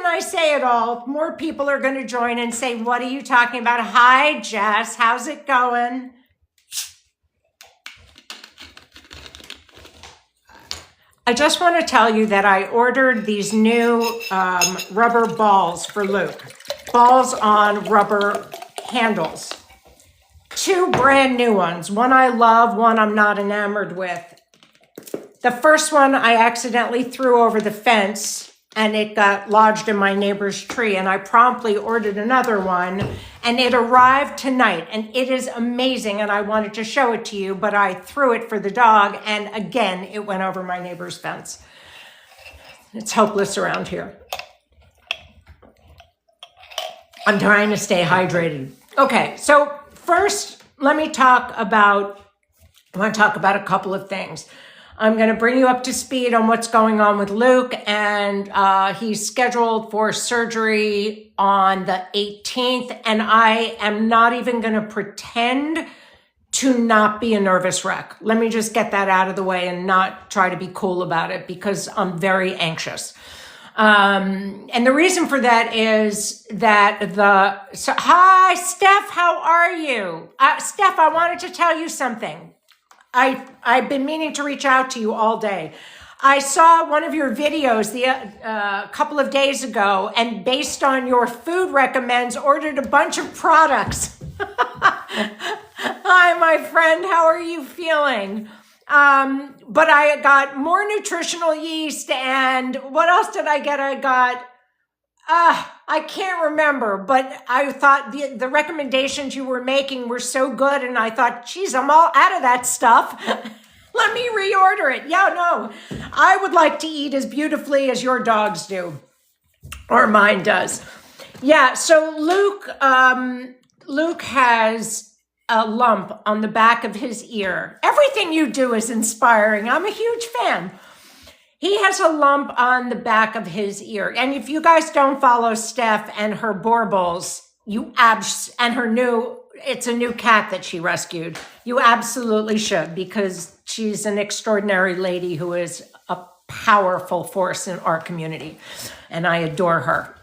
reason I say it all, more people are going to join and say, what are you talking about? Hi, Jess. How's it going? I just want to tell you that I ordered these new rubber balls for Luke. Balls on rubber handles. 2 brand new ones. One I love, one I'm not enamored with. The first one I accidentally threw over the fence and it got lodged in my neighbor's tree, and I promptly ordered another one, and it arrived tonight, and it is amazing, and I wanted to show it to you, but I threw it for the dog, and again, it went over my neighbor's fence. It's hopeless around here. I'm trying to stay hydrated. Okay, so first, let me talk about, I want to talk about a couple of things. I'm going to bring you up to speed on what's going on with Luke, and he's scheduled for surgery on the 18th, and I am not even going to pretend to not be a nervous wreck. Let me just get that out of the way and not try to be cool about it, because I'm very anxious. And the reason for that is that hi, Steph, how are you? Steph, I wanted to tell you something. I've been meaning to reach out to you all day. I saw one of your videos a couple of days ago, and based on your food recommends, ordered a bunch of products. Hi, my friend. How are you feeling? But I got more nutritional yeast, and what else did I get? I got, I can't remember, but I thought the recommendations you were making were so good, and I thought, geez, I'm all out of that stuff. Let me reorder it. Yeah, no, I would like to eat as beautifully as your dogs do, or mine does. Yeah, so Luke has a lump on the back of his ear. Everything you do is inspiring. I'm a huge fan. He has a lump on the back of his ear. And if you guys don't follow Steph and her Borbles, it's a new cat that she rescued. You absolutely should, because she's an extraordinary lady who is a powerful force in our community. And I adore her.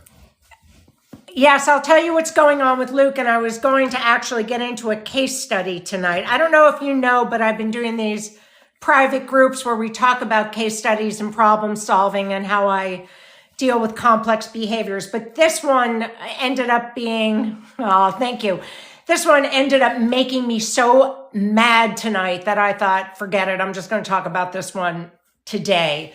Yes, I'll tell you what's going on with Luke, and I was going to actually get into a case study tonight. I don't know if you know, but I've been doing these private groups where we talk about case studies and problem solving and how I deal with complex behaviors. But this one ended up being, oh, thank you. This one ended up making me so mad tonight that I thought, forget it, I'm just going to talk about this one today.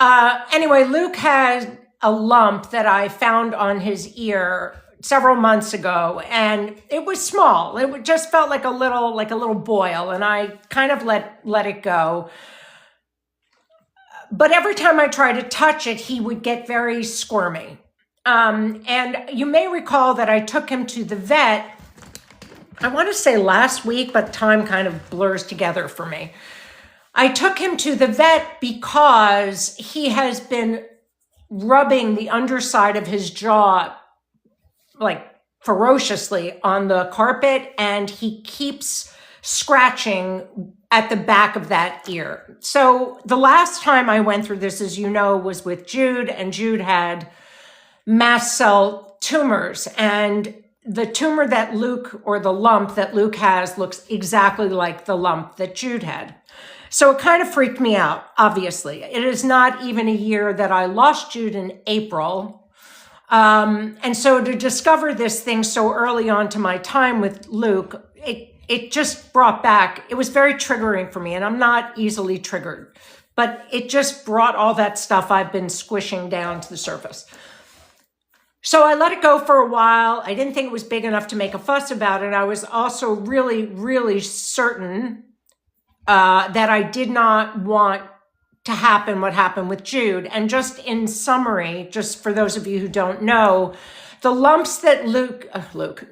Anyway, Luke had a lump that I found on his ear several months ago, and it was small. It just felt like a little boil, and I kind of let it go. But every time I tried to touch it, he would get very squirmy. And you may recall that I took him to the vet, I want to say last week, but time kind of blurs together for me. I took him to the vet because he has been rubbing the underside of his jaw like ferociously on the carpet, and he keeps scratching at the back of that ear. So the last time I went through this, as you know, was with Jude, and Jude had mast cell tumors, and the tumor that Luke, or the lump that Luke has, looks exactly like the lump that Jude had. So it kind of freaked me out, obviously. It is not even a year that I lost Jude in April. And so to discover this thing so early on to my time with Luke, it just brought back, it was very triggering for me, and I'm not easily triggered, but it just brought all that stuff I've been squishing down to the surface. So I let it go for a while. I didn't think it was big enough to make a fuss about it. I was also really, really certain that I did not want to happen what happened with Jude. And just in summary, just for those of you who don't know, the lumps that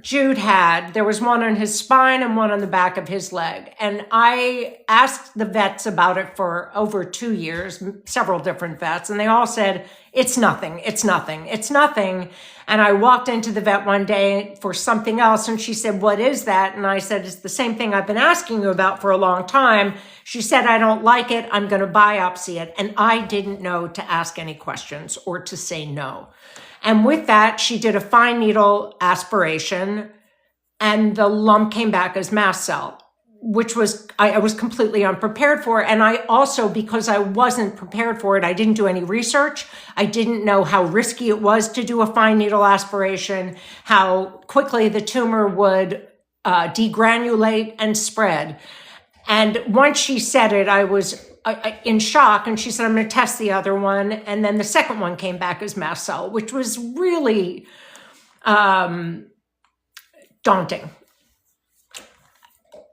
Jude had, there was one on his spine and one on the back of his leg. And I asked the vets about it for over 2 years, several different vets, and they all said, it's nothing, it's nothing, it's nothing. And I walked into the vet one day for something else, and she said, what is that? And I said, it's the same thing I've been asking you about for a long time. She said, I don't like it, I'm going to biopsy it. And I didn't know to ask any questions or to say no. And with that, she did a fine needle aspiration, and the lump came back as mast cell, which was, I was completely unprepared for. And I also, because I wasn't prepared for it, I didn't do any research. I didn't know how risky it was to do a fine needle aspiration, how quickly the tumor would degranulate and spread. And once she said it, I was in shock. And she said, I'm going to test the other one. And then the second one came back as mast cell, which was really daunting.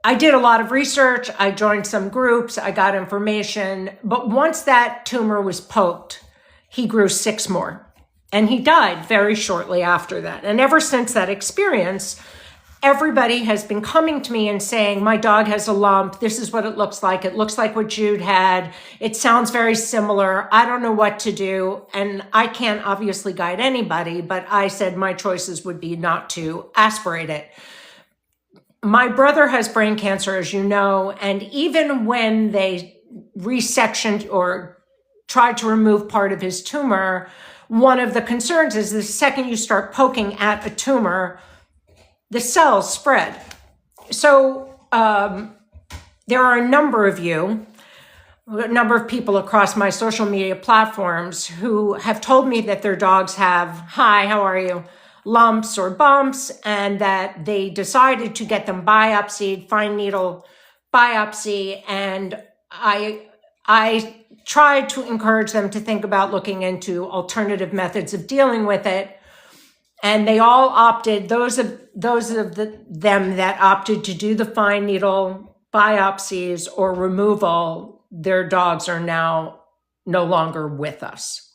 I did a lot of research. I joined some groups. I got information. But once that tumor was poked, he grew 6 more. And he died very shortly after that. And ever since that experience, everybody has been coming to me and saying, my dog has a lump. This is what it looks like. It looks like what Jude had. It sounds very similar. I don't know what to do. And I can't obviously guide anybody, but I said my choices would be not to aspirate it. My brother has brain cancer, as you know, and even when they resectioned or tried to remove part of his tumor, one of the concerns is the second you start poking at a tumor, the cells spread. So there are a number of people across my social media platforms who have told me that their dogs have, hi, how are you, lumps or bumps, and that they decided to get them biopsied, fine needle biopsy. And I tried to encourage them to think about looking into alternative methods of dealing with it. And they all opted, those of them that opted to do the fine needle biopsies or removal, their dogs are now no longer with us.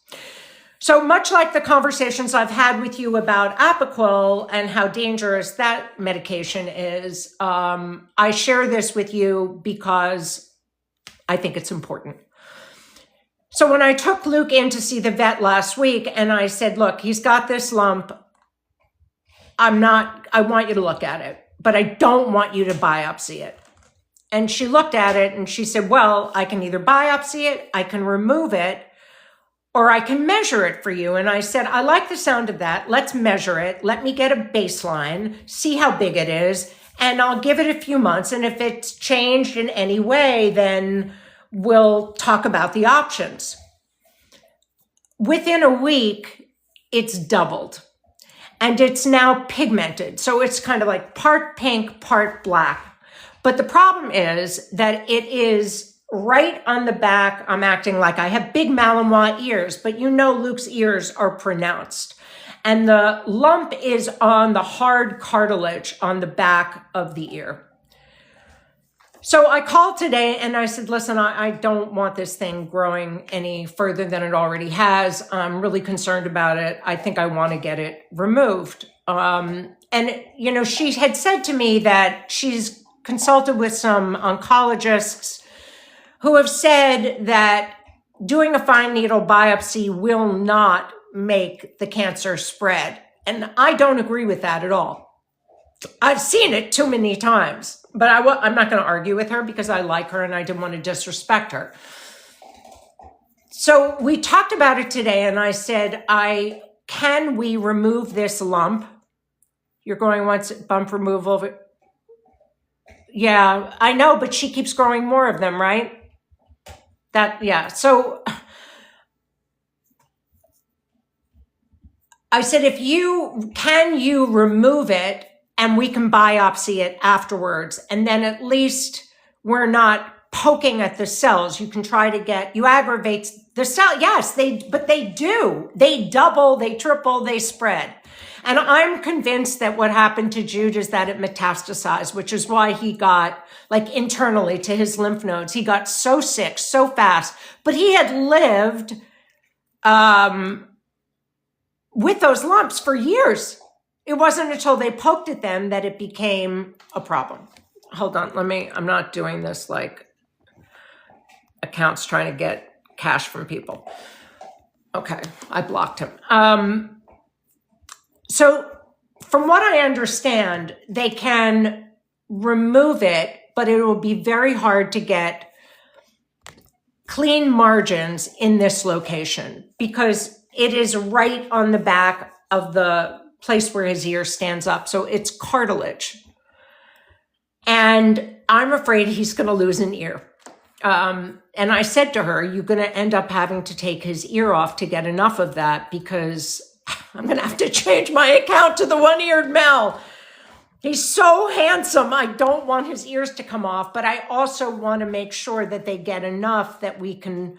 So much like the conversations I've had with you about Apoquel and how dangerous that medication is, I share this with you because I think it's important. So when I took Luke in to see the vet last week and I said, look, he's got this lump. I want you to look at it, but I don't want you to biopsy it. And she looked at it and she said, well, I can either biopsy it, I can remove it, or I can measure it for you. And I said, I like the sound of that. Let's measure it. Let me get a baseline, see how big it is, and I'll give it a few months. And if it's changed in any way, then we'll talk about the options. Within a week, it's doubled. And it's now pigmented. So it's kind of like part pink, part black. But the problem is that it is right on the back. I'm acting like I have big Malinois ears, but you know Luke's ears are pronounced. And the lump is on the hard cartilage on the back of the ear. So I called today and I said, listen, I don't want this thing growing any further than it already has. I'm really concerned about it. I think I want to get it removed. And, you know, she had said to me that she's consulted with some oncologists who have said that doing a fine needle biopsy will not make the cancer spread. And I don't agree with that at all. I've seen it too many times, but I'm not going to argue with her because I like her and I didn't want to disrespect her. So we talked about it today and I said, can we remove this lump? You're going, once bump removal. Yeah, I know, but she keeps growing more of them, right? Yeah. So I said, can you remove it and we can biopsy it afterwards? And then at least we're not poking at the cells. You can try to you aggravate the cell. Yes, but they do. They double, they triple, they spread. And I'm convinced that what happened to Jude is that it metastasized, which is why he got, like, internally to his lymph nodes. He got so sick so fast, but he had lived with those lumps for years. It wasn't until they poked at them that it became a problem. Hold on, I'm not doing this like accounts trying to get cash from people. Okay, I blocked him. So from what I understand, they can remove it, but it will be very hard to get clean margins in this location because It is right on the back of the place where his ear stands up. So it's cartilage. And I'm afraid he's going to lose an ear. And I said to her, you're going to end up having to take his ear off to get enough of that, because I'm going to have to change my account to the one-eared Mel. He's so handsome. I don't want his ears to come off, but I also want to make sure that they get enough that we can,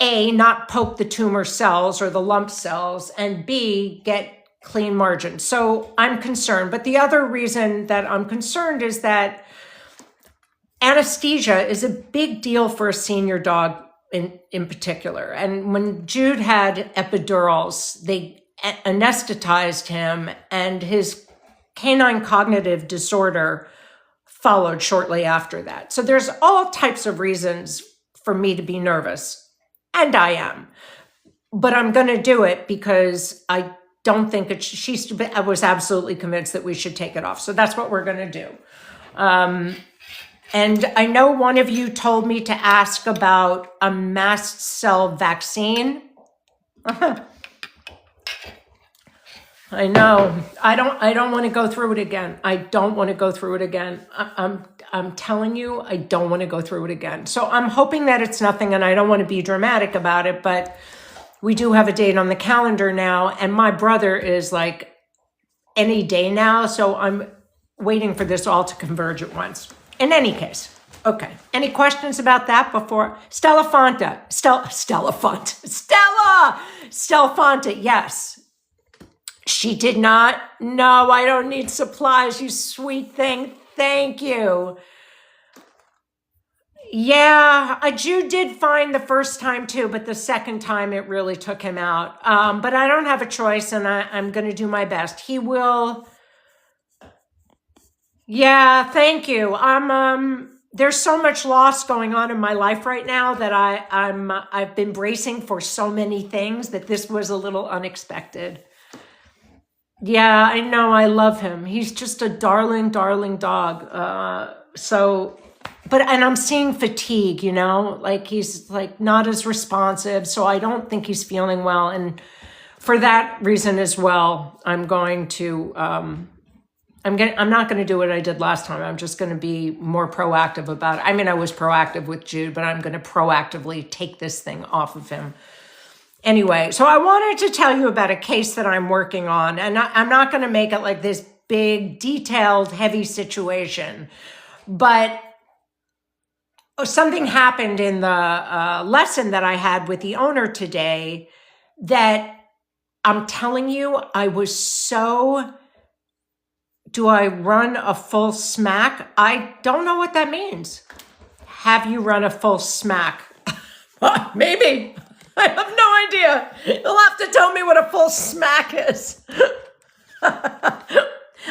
A, not poke the tumor cells or the lump cells, and B, get clean margins. So I'm concerned. But the other reason that I'm concerned is that anesthesia is a big deal for a senior dog in particular. And when Jude had epidurals, they anesthetized him, and his canine cognitive disorder followed shortly after that. So there's all types of reasons for me to be nervous, and I am. But I'm going to do it because I don't think I was absolutely convinced that we should take it off. So that's what we're going to do. And I know one of you told me to ask about a mast cell vaccine. I know. I don't want to go through it again. I don't want to go through it again. I'm telling you, I don't want to go through it again. So I'm hoping that it's nothing, and I don't want to be dramatic about it, but we do have a date on the calendar now, and my brother is like any day now. So I'm waiting for this all to converge at once. In any case, okay. Any questions about that before? Stella Fonta, yes. She did not. No, I don't need supplies, you sweet thing. Thank you. Yeah, Jude did fine the first time too, but the second time it really took him out. But I don't have a choice, and I'm going to do my best. He will. Yeah, thank you. There's so much loss going on in my life right now that I've been bracing for so many things that this was a little unexpected. Yeah, I know. I love him. He's just a darling, darling dog. And I'm seeing fatigue, like he's like not as responsive. So I don't think he's feeling well. And for that reason as well, I'm going to, I'm not going to do what I did last time. I'm just going to be more proactive about it. I mean, I was proactive with Jude, but I'm going to proactively take this thing off of him. Anyway, so I wanted to tell you about a case that I'm working on, and I'm not going to make it like this big, detailed, heavy situation, but something happened in the lesson that I had with the owner today that I'm telling you, I was so... Do I run a full smack? I don't know what that means. Have you run a full smack? Maybe. I have no idea. You'll have to tell me what a full smack is. I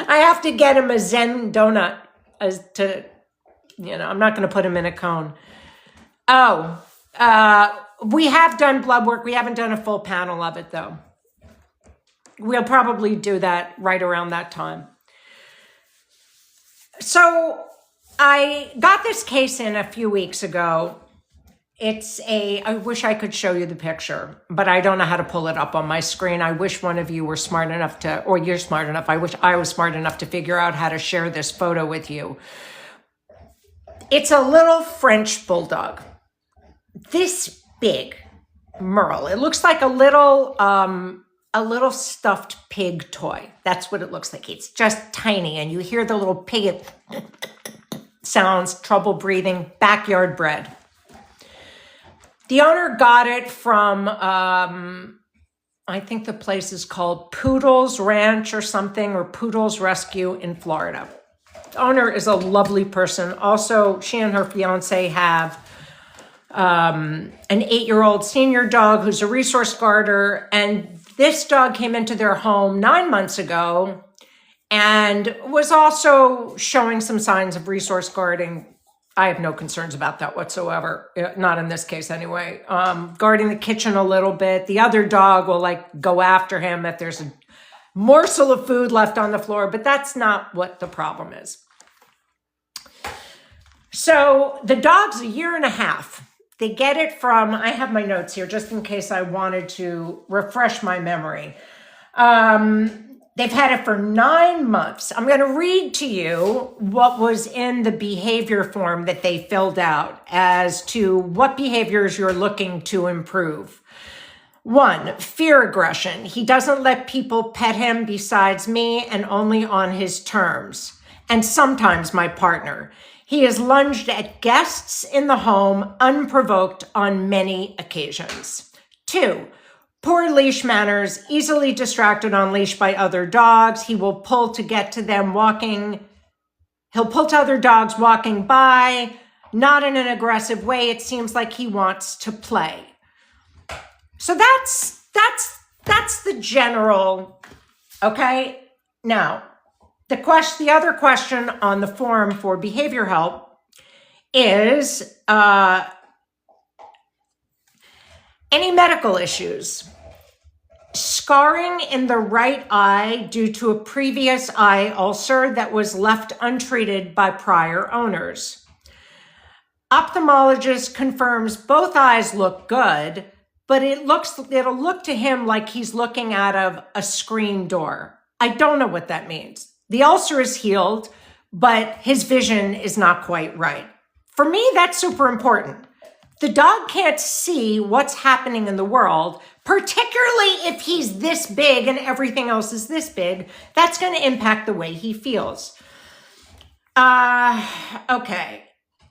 have to get him a Zen donut I'm not going to put him in a cone. We have done blood work. We haven't done a full panel of it though. We'll probably do that right around that time. So I got this case in a few weeks ago. I wish I could show you the picture, but I don't know how to pull it up on my screen. I wish one of you were smart enough or you're smart enough. I wish I was smart enough to figure out how to share this photo with you. It's a little French bulldog. This big, Merle. It looks like a little stuffed pig toy. That's what it looks like. It's just tiny, and you hear the little pig sounds, trouble breathing, backyard bred. The owner got it from, I think the place is called Poodle's Ranch or something, or Poodle's Rescue in Florida. The owner is a lovely person. Also, she and her fiance have an 8-year-old senior dog who's a resource guarder, and this dog came into their home 9 months ago and was also showing some signs of resource guarding. I have no concerns about that whatsoever. Not in this case anyway. Guarding the kitchen a little bit. The other dog will go after him if there's a morsel of food left on the floor, but that's not what the problem is. So the dog's 1.5 years. They get it from, I have my notes here just in case I wanted to refresh my memory. They've had it for 9 months. I'm going to read to you what was in the behavior form that they filled out as to what behaviors you're looking to improve. 1, fear aggression. He doesn't let people pet him besides me and only on his terms, and sometimes my partner. He has lunged at guests in the home unprovoked on many occasions. 2, poor leash manners, easily distracted on leash by other dogs. He will pull to get to them walking. He'll pull to other dogs walking by, not in an aggressive way. It seems like he wants to play. So that's the general, okay? Now, the other question on the form for behavior help is any medical issues. Scarring in the right eye due to a previous eye ulcer that was left untreated by prior owners. Ophthalmologist confirms both eyes look good, but it'll look to him like he's looking out of a screen door. I don't know what that means. The ulcer is healed, but his vision is not quite right. For me, that's super important. The dog can't see what's happening in the world, particularly if he's this big and everything else is this big. That's going to impact the way he feels. Okay.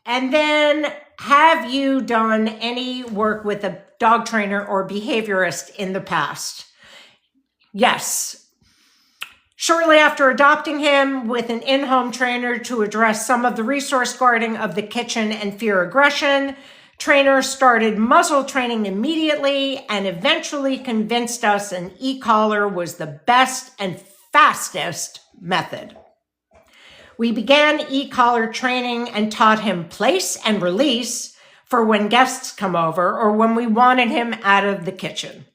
And then, have you done any work with a dog trainer or behaviorist in the past? Yes. Shortly after adopting him with an in-home trainer to address some of the resource guarding of the kitchen and fear aggression, trainer started muzzle training immediately and eventually convinced us an e-collar was the best and fastest method. We began e-collar training and taught him place and release for when guests come over or when we wanted him out of the kitchen.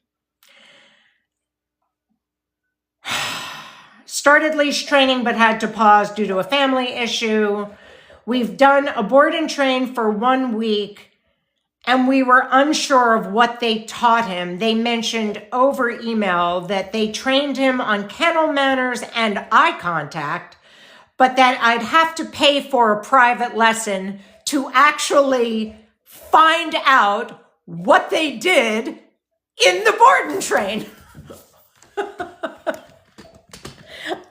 Started leash training but had to pause due to a family issue. We've done a board and train for 1 week and we were unsure of what they taught him. They mentioned over email that they trained him on kennel manners and eye contact, but that I'd have to pay for a private lesson to actually find out what they did in the board and train.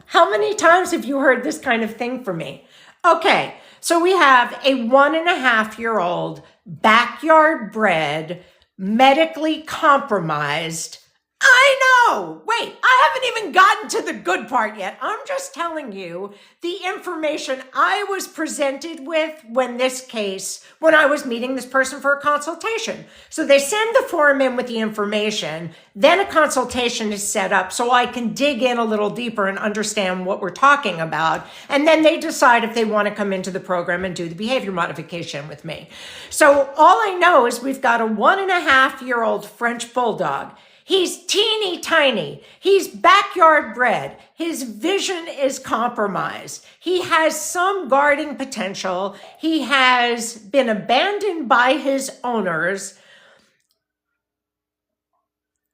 How many times have you heard this kind of thing from me? Okay, so we have a 1.5-year-old backyard bred, medically compromised. I know. Wait, I haven't even gotten to the good part yet. I'm just telling you the information I was presented with when I was meeting this person for a consultation. So they send the form in with the information, then a consultation is set up so I can dig in a little deeper and understand what we're talking about. And then they decide if they want to come into the program and do the behavior modification with me. So all I know is we've got a 1.5-year-old French Bulldog. He's teeny tiny. He's backyard bred. His vision is compromised. He has some guarding potential. He has been abandoned by his owners.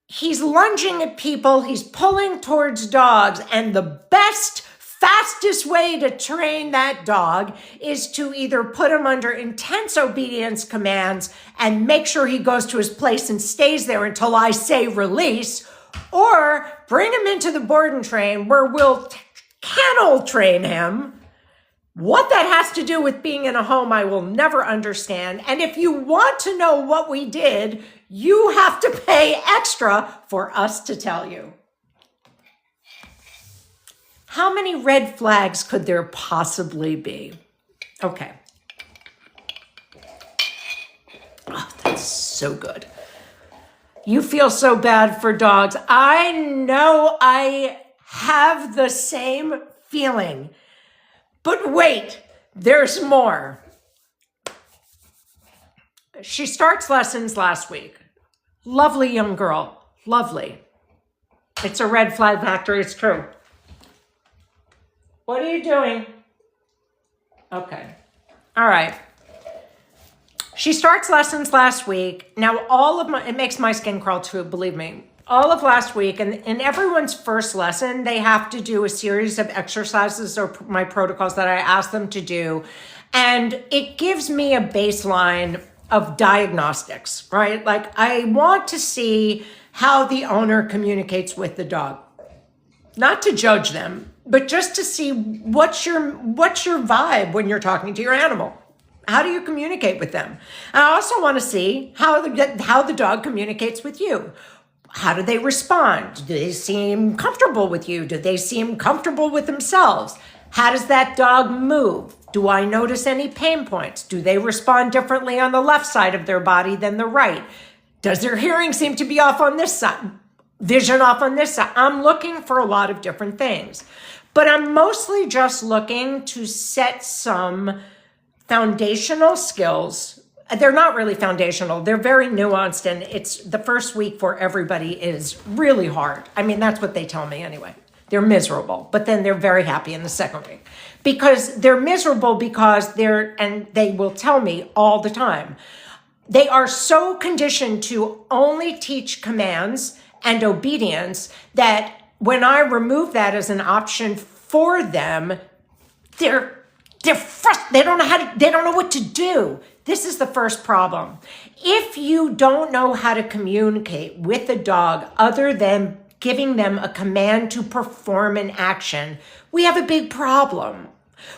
He's lunging at people. He's pulling towards dogs. And the fastest way to train that dog is to either put him under intense obedience commands and make sure he goes to his place and stays there until I say release, or bring him into the board and train where we'll kennel train him. What that has to do with being in a home, I will never understand. And if you want to know what we did, you have to pay extra for us to tell you. How many red flags could there possibly be? Okay. Oh, that's so good. You feel so bad for dogs. I know I have the same feeling. But wait, there's more. She starts lessons last week. Lovely young girl. Lovely. It's a red flag factory. It's true. What are you doing? Okay. All right. She starts lessons last week. Now, it makes my skin crawl too, believe me. All of last week, and in everyone's first lesson, they have to do a series of exercises or my protocols that I ask them to do. And it gives me a baseline of diagnostics, right? Like, I want to see how the owner communicates with the dog. Not to judge them, but just to see what's your vibe when you're talking to your animal. How do you communicate with them? And I also want to see how the dog communicates with you. How do they respond? Do they seem comfortable with you? Do they seem comfortable with themselves? How does that dog move? Do I notice any pain points? Do they respond differently on the left side of their body than the right? Does their hearing seem to be off on this side? Vision off on this side? I'm looking for a lot of different things. But I'm mostly just looking to set some foundational skills. They're not really foundational. They're very nuanced, and it's the first week for everybody is really hard. I mean, that's what they tell me anyway. They're miserable, but then they're very happy in the second week because they're miserable because and they will tell me all the time, they are so conditioned to only teach commands and obedience that when I remove that as an option for them, they're frustrated. They don't know what to do. This is the first problem. If you don't know how to communicate with a dog other than giving them a command to perform an action, we have a big problem.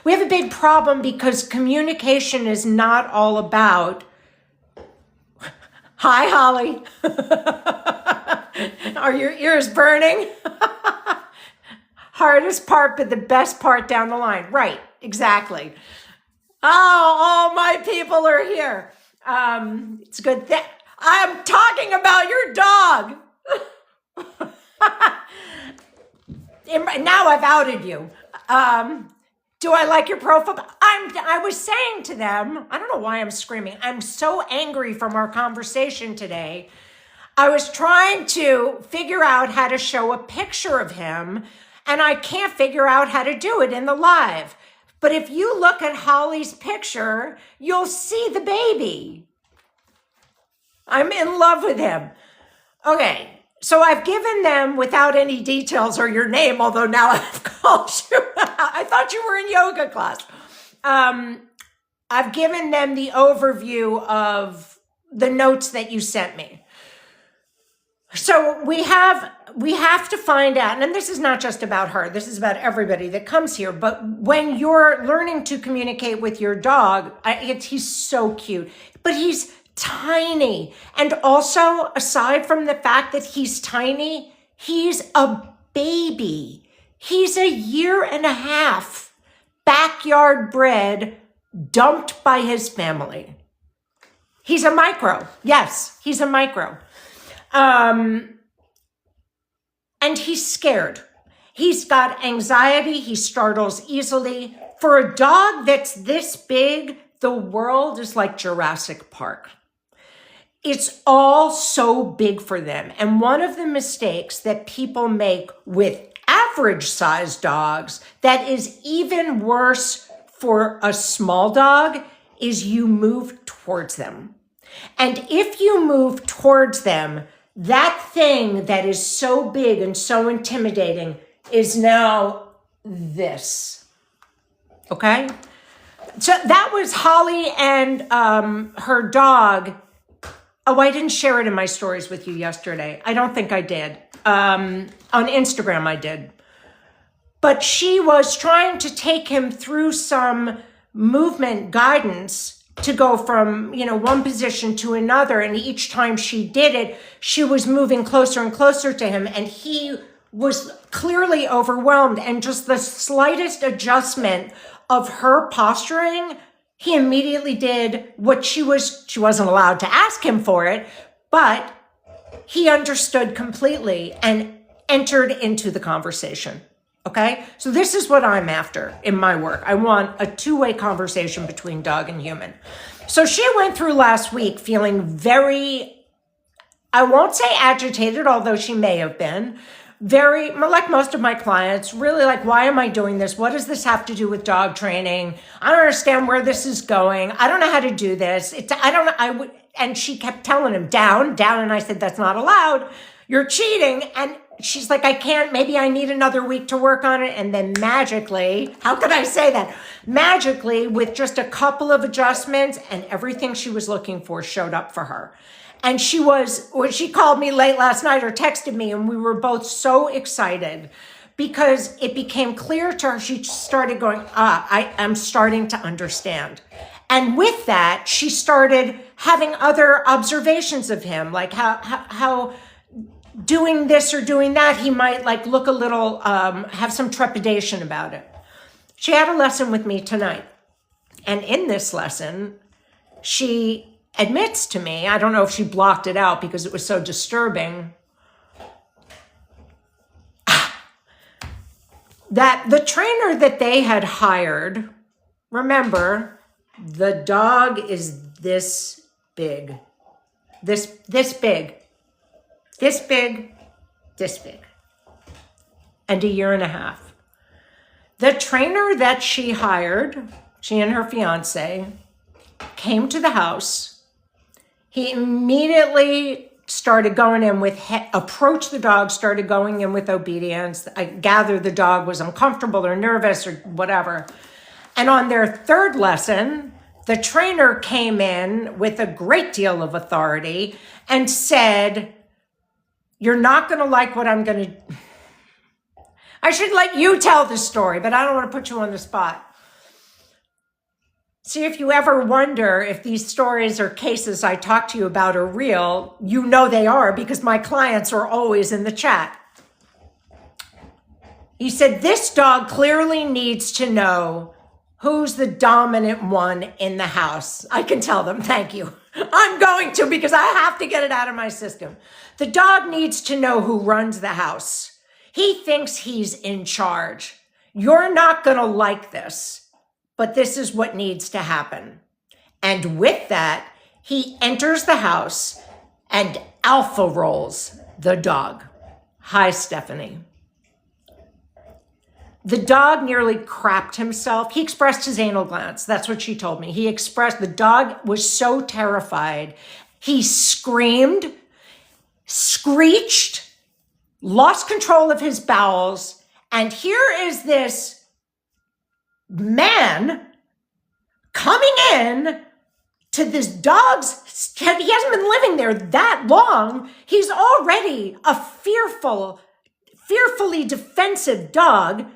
We have a big problem because communication is not all about, hi, Holly. Are your ears burning? Hardest part, but the best part down the line. Right, exactly. Oh, all my people are here. It's good that I'm talking about your dog. Now I've outed you. Do I like your profile? I was saying to them, I don't know why I'm screaming. I'm so angry from our conversation today. I was trying to figure out how to show a picture of him, and I can't figure out how to do it in the live. But if you look at Holly's picture, you'll see the baby. I'm in love with him. Okay, so I've given them, without any details or your name, although now I've called you, I thought you were in yoga class. I've given them the overview of the notes that you sent me. So we have to find out, and this is not just about her, this is about everybody that comes here, but when you're learning to communicate with your dog, he's so cute, but he's tiny. And also, aside from the fact that he's tiny, he's a baby. He's 1.5 years, backyard bred, dumped by his family. He's a micro. Yes, he's a micro. And he's scared. He's got anxiety. He startles easily. For a dog that's this big, the world is like Jurassic Park. It's all so big for them. And one of the mistakes that people make with average sized dogs that is even worse for a small dog is you move towards them. And if you move towards them, that thing that is so big and so intimidating is now this. Okay? So that was Holly and her dog. Oh, I didn't share it in my stories with you yesterday. I don't think I did. On Instagram, I did. But she was trying to take him through some movement guidance to go from, one position to another. And each time she did it, she was moving closer and closer to him. And he was clearly overwhelmed. And just the slightest adjustment of her posturing, he immediately did what she wasn't allowed to ask him for it, but he understood completely and entered into the conversation. Okay? So this is what I'm after in my work. I want a two-way conversation between dog and human. So she went through last week feeling very, I won't say agitated, although she may have been, very, like most of my clients, really like, why am I doing this? What does this have to do with dog training? I don't understand where this is going. I don't know how to do this. I don't know. And she kept telling him down. And I said, that's not allowed. You're cheating. And she's like, I can't, maybe I need another week to work on it. And then magically, how could I say that? Magically, with just a couple of adjustments and everything she was looking for showed up for her. And she called me late last night or texted me, and we were both so excited because it became clear to her. She started going, I'm starting to understand. And with that, she started having other observations of him, like how doing this or doing that, he might like look a little, have some trepidation about it. She had a lesson with me tonight. And in this lesson, she admits to me, I don't know if she blocked it out because it was so disturbing, that the trainer that they had hired, remember, the dog is this big, this big, this big, this big, and a year and a half. The trainer that she hired, she and her fiance, came to the house. He immediately started going in with, approached the dog, started going in with obedience. I gather the dog was uncomfortable or nervous or whatever. And on their third lesson, the trainer came in with a great deal of authority and said, you're not going to like what I'm going to... I should let you tell the story, but I don't want to put you on the spot. See, if you ever wonder if these stories or cases I talk to you about are real, you know they are because my clients are always in the chat. He said, this dog clearly needs to know who's the dominant one in the house. I can tell them, thank you. I'm going to because I have to get it out of my system. The dog needs to know who runs the house. He thinks he's in charge. You're not going to like this. But this is what needs to happen. And with that, he enters the house and alpha rolls the dog. Hi, Stephanie. The dog nearly crapped himself. He expressed his anal glands. That's what she told me. The dog was so terrified. He screamed, screeched, lost control of his bowels. And here is this man coming in to this dog's, he hasn't been living there that long. He's already a fearfully defensive dog,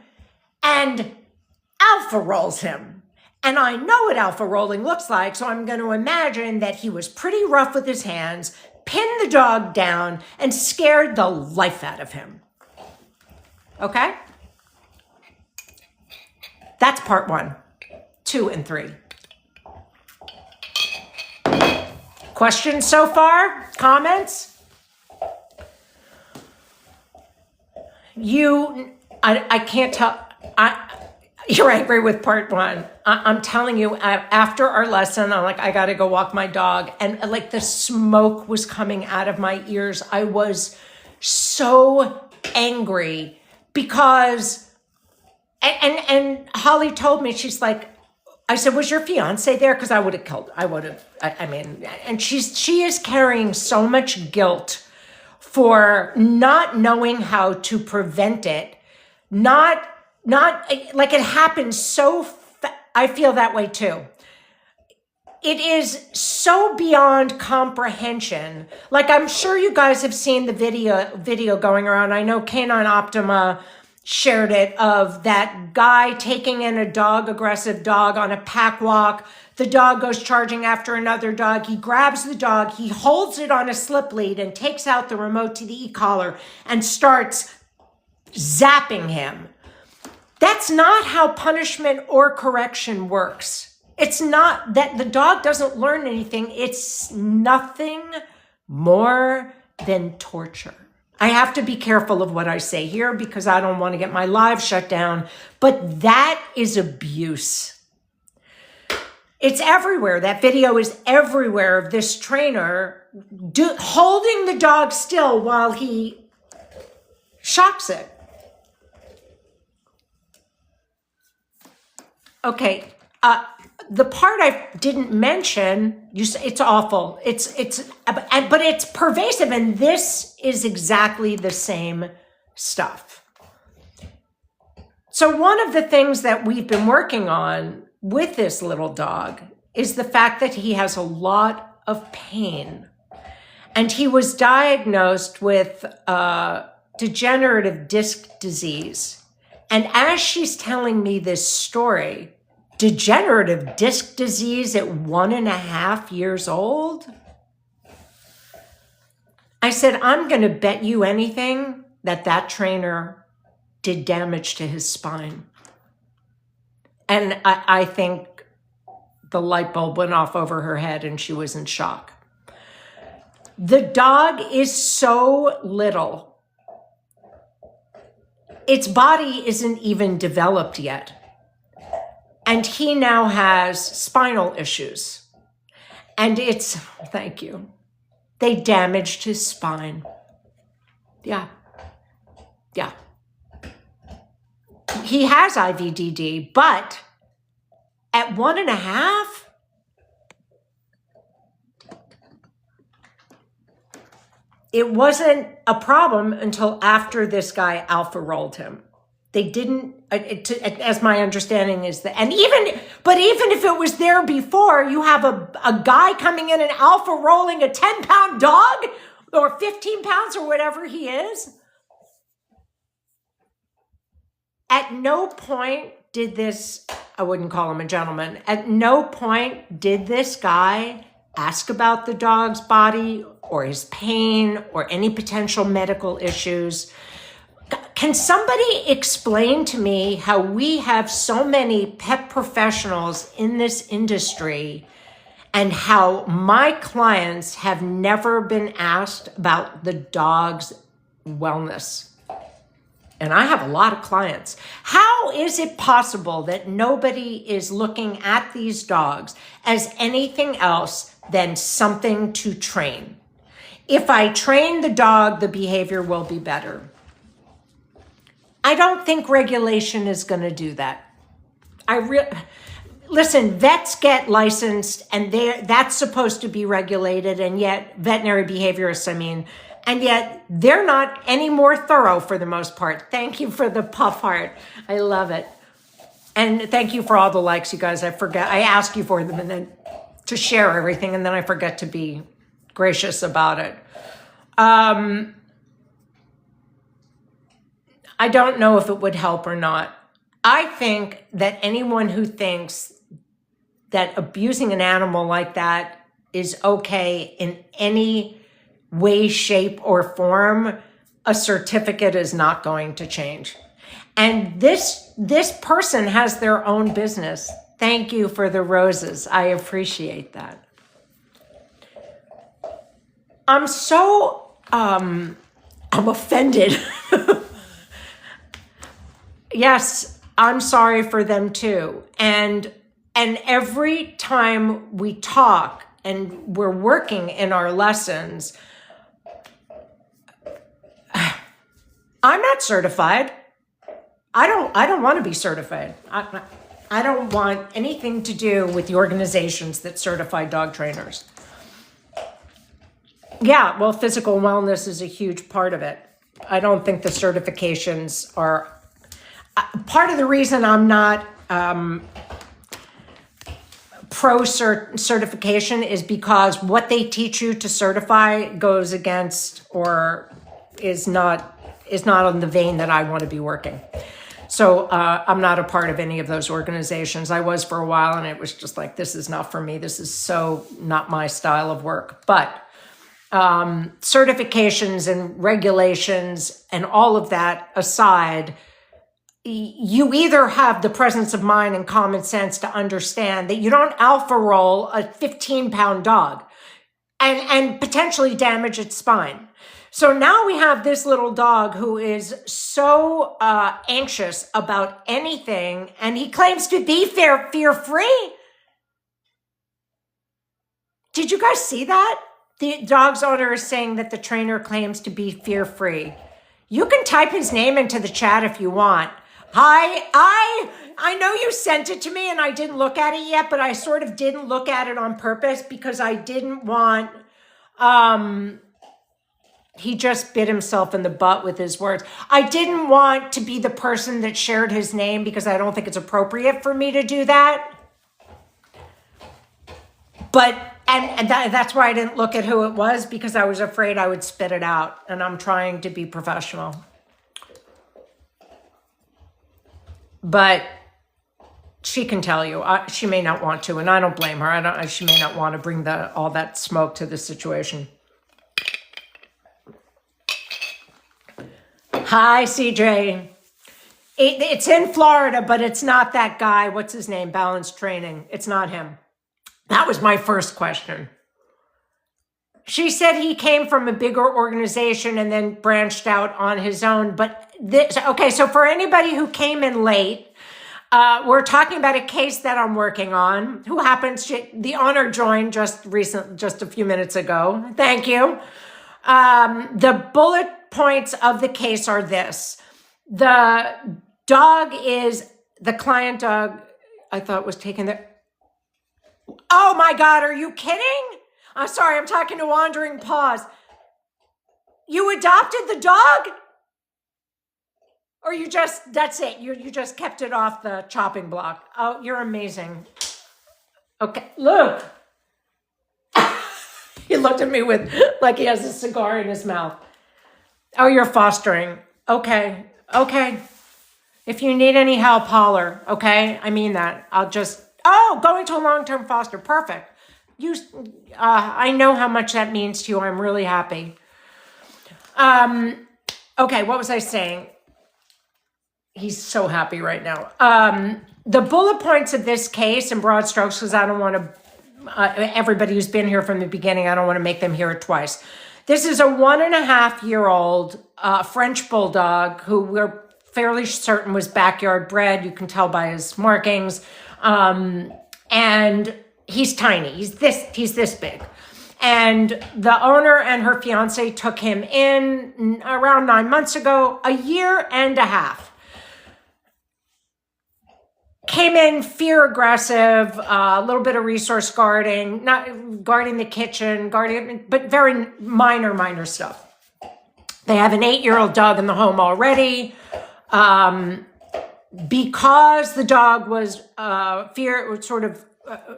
and alpha rolls him. And I know what alpha rolling looks like, so I'm going to imagine that he was pretty rough with his hands, pinned the dog down, and scared the life out of him. Okay? That's part 1, 2, and 3. Questions so far? Comments? I can't tell. You're angry with part 1. I'm telling you, after our lesson, I'm like, I got to go walk my dog. And like the smoke was coming out of my ears. I was so angry because... And Holly told me, she's like, I said, was your fiance there? Because I would have, and she is carrying so much guilt for not knowing how to prevent it. Not like it happens so, I feel that way too. It is so beyond comprehension. Like I'm sure you guys have seen the video going around. I know Canine Optima shared it, of that guy taking in a aggressive dog on a pack walk. The dog goes charging after another dog. He grabs the dog, he holds it on a slip lead and takes out the remote to the e-collar and starts zapping him. That's not how punishment or correction works. It's not that the dog doesn't learn anything. It's nothing more than torture. I have to be careful of what I say here because I don't want to get my live shut down, but that is abuse. It's everywhere. That video is everywhere of this trainer holding the dog still while he shocks it. Okay, the part I didn't mention, you say it's awful. But it's pervasive, and this is exactly the same stuff. So one of the things that we've been working on with this little dog is the fact that he has a lot of pain. And he was diagnosed with degenerative disc disease. And as she's telling me this story, degenerative disc disease at 1.5 years old? I said, I'm going to bet you anything that trainer did damage to his spine. And I think the light bulb went off over her head and she was in shock. The dog is so little. Its body isn't even developed yet. And he now has spinal issues. And thank you. They damaged his spine. Yeah. He has IVDD, but at 1.5, it wasn't a problem until after this guy alpha rolled him. They didn't, as my understanding is that, even if it was there before, you have a guy coming in and alpha rolling a 10-pound dog or 15 pounds or whatever he is. At no point did this, I wouldn't call him a gentleman, at no point did this guy ask about the dog's body or his pain or any potential medical issues. Can somebody explain to me how we have so many pet professionals in this industry and how my clients have never been asked about the dog's wellness? And I have a lot of clients. How is it possible that nobody is looking at these dogs as anything else than something to train? If I train the dog, the behavior will be better. I don't think regulation is going to do that. Listen, vets get licensed and that's supposed to be regulated, and yet veterinary behaviorists, and yet they're not any more thorough for the most part. Thank you for the puff heart. I love it. And thank you for all the likes, you guys. I ask you for them and then to share everything, and then I forget to be gracious about it. I don't know if it would help or not. I think that anyone who thinks that abusing an animal like that is okay in any way, shape, or form, a certificate is not going to change. And this person has their own business. Thank you for the roses. I appreciate that. I'm offended. Yes, I'm sorry for them too. And every time we talk and we're working in our lessons, I'm not certified. I don't want to be certified. I don't want anything to do with the organizations that certify dog trainers. Yeah, well, physical wellness is a huge part of it. I don't think the certifications are part of the reason I'm not pro certification is because what they teach you to certify goes against or is not on the vein that I want to be working. So I'm not a part of any of those organizations. I was for a while, and it was just like, this is not for me. This is so not my style of work. But certifications and regulations and all of that aside, you either have the presence of mind and common sense to understand that you don't alpha roll a 15-pound dog and potentially damage its spine. So now we have this little dog who is so anxious about anything, and he claims to be fear-free. Did you guys see that? The dog's owner is saying that the trainer claims to be fear-free. You can type his name into the chat if you want. I know you sent it to me and I didn't look at it yet, but I sort of didn't look at it on purpose because I didn't want, he just bit himself in the butt with his words. I didn't want to be the person that shared his name because I don't think it's appropriate for me to do that. But, that's why I didn't look at who it was, because I was afraid I would spit it out, and I'm trying to be professional. But she can tell you. She may not want to, and I don't blame her. She may not want to bring all that smoke to the situation. Hi, CJ. It's in Florida, but it's not that guy. What's his name? Balanced Training. It's not him. That was my first question. She said he came from a bigger organization and then branched out on his own. But okay, so for anybody who came in late, we're talking about a case that I'm working on. Who happens to, the owner joined just a few minutes ago. Thank you. The bullet points of the case are this. The dog is the client dog. I thought was taken there. Oh my God, are you kidding? I'm sorry, I'm talking to Wandering Paws. You adopted the dog? Or that's it, you just kept it off the chopping block. Oh, you're amazing. Okay, Luke. He looked at me with, like he has a cigar in his mouth. Oh, you're fostering. Okay. If you need any help, holler, okay? I mean that. Going to a long-term foster. Perfect. I know how much that means to you. I'm really happy. Okay, what was I saying? He's so happy right now. The bullet points of this case in broad strokes, because I don't want to, everybody who's been here from the beginning, I don't want to make them hear it twice. This is a 1.5-year-old French Bulldog who we're fairly certain was backyard bred. You can tell by his markings. And he's tiny. He's this big. And the owner and her fiance took him in around 9 months ago, a year and a half. Came in fear aggressive, a little bit of resource guarding, not guarding the kitchen, but very minor stuff. They have an 8-year-old dog in the home already. Because the dog was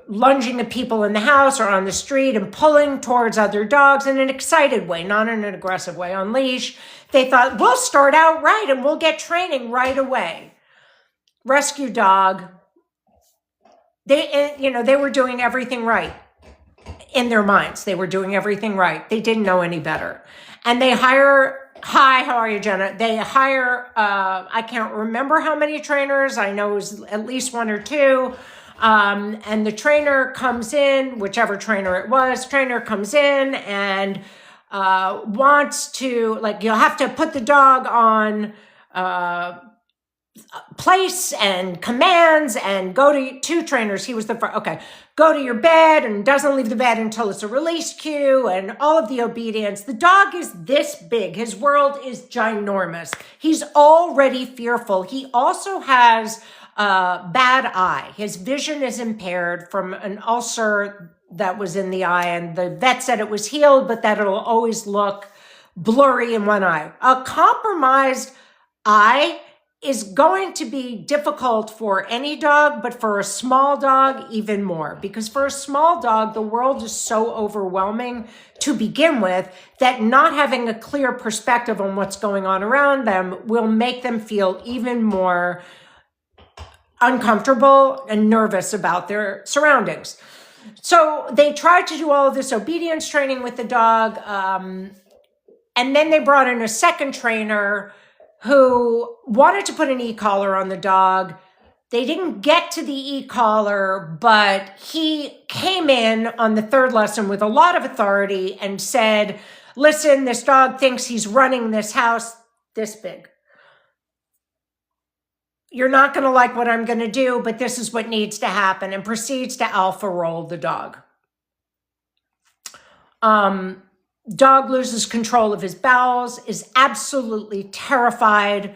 lunging at people in the house or on the street and pulling towards other dogs in an excited way, not in an aggressive way, on leash. They thought, we'll start out right and we'll get training right away. Rescue dog. They were doing everything right. In their minds, they were doing everything right. They didn't know any better. And they hire, hi, how are you, Jenna? They hire, I can't remember how many trainers. I know it was at least 1 or 2. And the trainer comes in, whichever trainer it was, comes in and wants to, you'll have to put the dog on place and commands and go to 2 trainers. He was the first. Okay, go to your bed and doesn't leave the bed until it's a release cue and all of the obedience. The dog is this big. His world is ginormous. He's already fearful. He also has a bad eye. His vision is impaired from an ulcer that was in the eye, and the vet said it was healed, but that it'll always look blurry in one eye. A compromised eye is going to be difficult for any dog, but for a small dog, even more. Because for a small dog, the world is so overwhelming to begin with that not having a clear perspective on what's going on around them will make them feel even more uncomfortable and nervous about their surroundings. So they tried to do all of this obedience training with the dog. And then they brought in a second trainer who wanted to put an e-collar on the dog. They didn't get to the e-collar, but he came in on the 3rd lesson with a lot of authority and said, listen, this dog thinks he's running this house this big. You're not going to like what I'm going to do, but this is what needs to happen, and proceeds to alpha roll the dog. Dog loses control of his bowels, is absolutely terrified.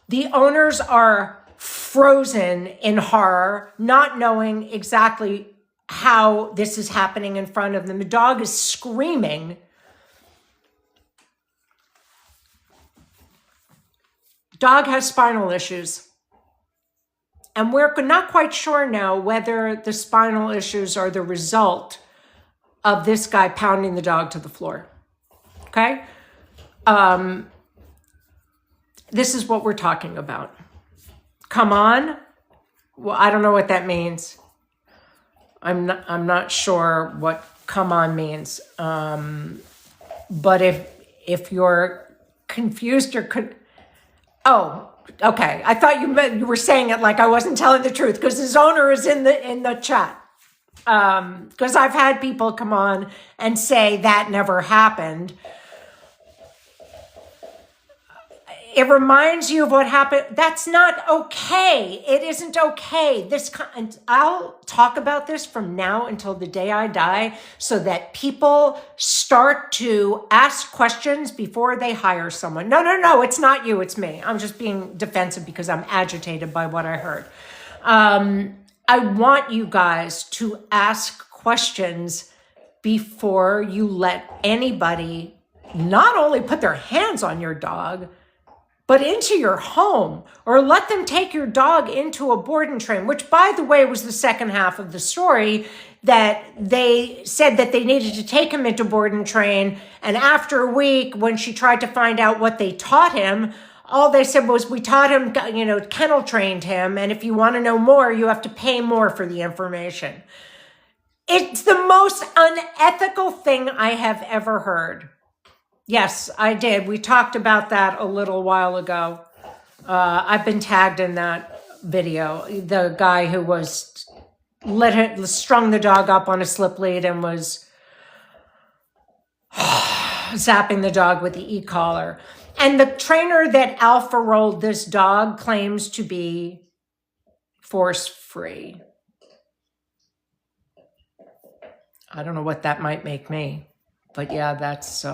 The owners are frozen in horror, not knowing exactly how this is happening in front of them. The dog is screaming. Dog has spinal issues. And we're not quite sure now whether the spinal issues are the result of this guy pounding the dog to the floor. Okay? This is what we're talking about. Come on. Well, I don't know what that means. I'm not sure what come on means. But if you're confused or oh, okay. I thought you were saying it like I wasn't telling the truth because his owner is in the chat. Because I've had people come on and say that never happened. It reminds you of what happened. That's not okay. It isn't okay. And I'll talk about this from now until the day I die so that people start to ask questions before they hire someone. No, it's not you, it's me. I'm just being defensive because I'm agitated by what I heard. I want you guys to ask questions before you let anybody not only put their hands on your dog, but into your home, or let them take your dog into a board and train, which, by the way, was the second half of the story, that they said that they needed to take him into board and train. And after a week, when she tried to find out what they taught him, all they said was, we taught him, kennel trained him. And if you want to know more, you have to pay more for the information. It's the most unethical thing I have ever heard. Yes, I did. We talked about that a little while ago. I've been tagged in that video. The guy who was strung the dog up on a slip lead and was zapping the dog with the e-collar. And the trainer that alpha rolled this dog claims to be force-free. I don't know what that might make me, but yeah, that's...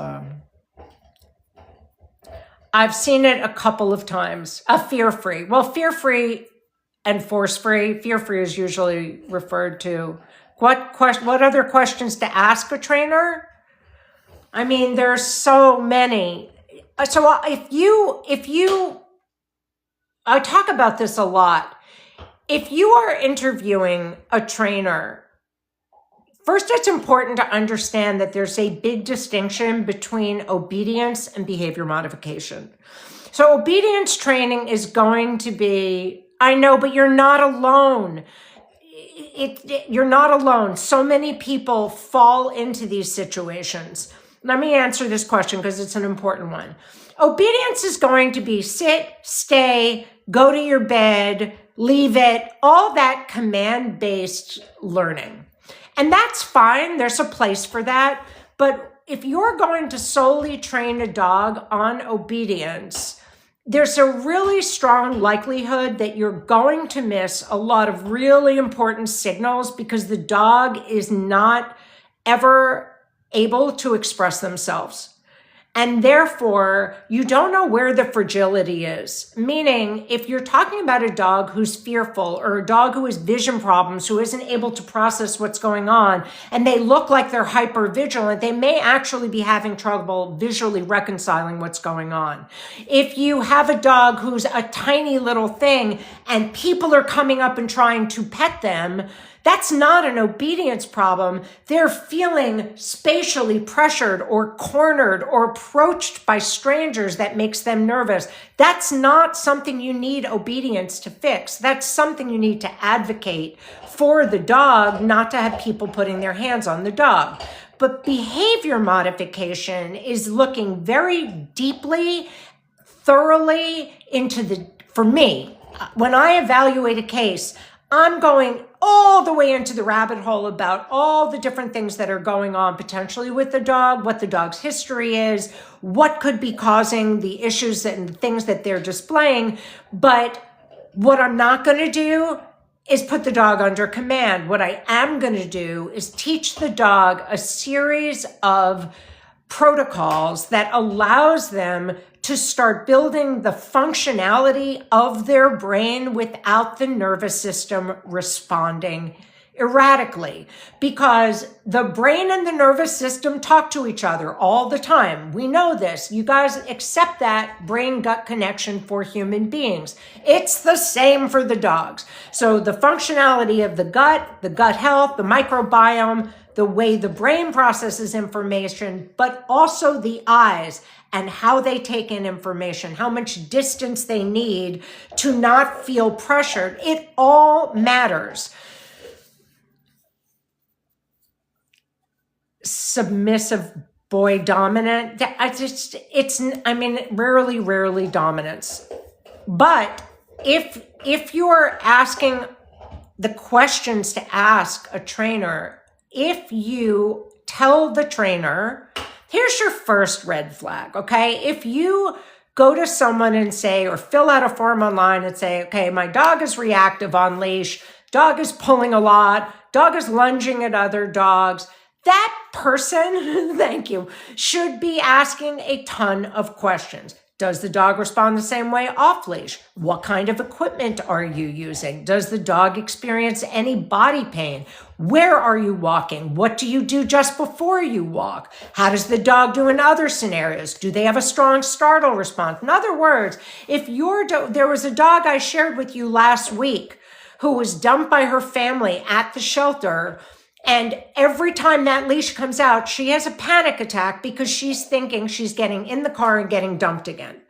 I've seen it a couple of times. Fear-free. Well, fear-free and force-free. Fear-free is usually referred to. What other questions to ask a trainer? I mean, there's so many. So I talk about this a lot. If you are interviewing a trainer, first, it's important to understand that there's a big distinction between obedience and behavior modification. So obedience training is going to be, I know, but you're not alone. You're not alone. So many people fall into these situations. Let me answer this question because it's an important one. Obedience is going to be sit, stay, go to your bed, leave it, all that command-based learning. And that's fine. There's a place for that. But if you're going to solely train a dog on obedience, there's a really strong likelihood that you're going to miss a lot of really important signals because the dog is not ever able to express themselves. And therefore, you don't know where the fragility is. Meaning, if you're talking about a dog who's fearful or a dog who has vision problems, who isn't able to process what's going on, and they look like they're hypervigilant, they may actually be having trouble visually reconciling what's going on. If you have a dog who's a tiny little thing and people are coming up and trying to pet them, that's not an obedience problem. They're feeling spatially pressured or cornered or approached by strangers that makes them nervous. That's not something you need obedience to fix. That's something you need to advocate for the dog, not to have people putting their hands on the dog. But behavior modification is looking very deeply, thoroughly for me, when I evaluate a case, I'm going all the way into the rabbit hole about all the different things that are going on potentially with the dog, what the dog's history is, what could be causing the issues and the things that they're displaying. But what I'm not going to do is put the dog under command. What I am going to do is teach the dog a series of protocols that allows them to start building the functionality of their brain without the nervous system responding erratically, because the brain and the nervous system talk to each other all the time. We know this. You guys accept that brain-gut connection for human beings. It's the same for the dogs. So the functionality of the gut health, the microbiome, the way the brain processes information, but also the eyes and how they take in information, how much distance they need to not feel pressured. It all matters. Submissive boy dominant. Rarely dominance. But if you're asking the questions to ask a trainer, if you tell the trainer, here's your first red flag, okay? If you go to someone and say, or fill out a form online and say, okay, my dog is reactive on leash, dog is pulling a lot, dog is lunging at other dogs, that person, thank you, should be asking a ton of questions. Does the dog respond the same way off leash? What kind of equipment are you using? Does the dog experience any body pain? Where are you walking? What do you do just before you walk? How does the dog do in other scenarios? Do they have a strong startle response? In other words, if there was a dog I shared with you last week who was dumped by her family at the shelter, and every time that leash comes out, she has a panic attack because she's thinking she's getting in the car and getting dumped again.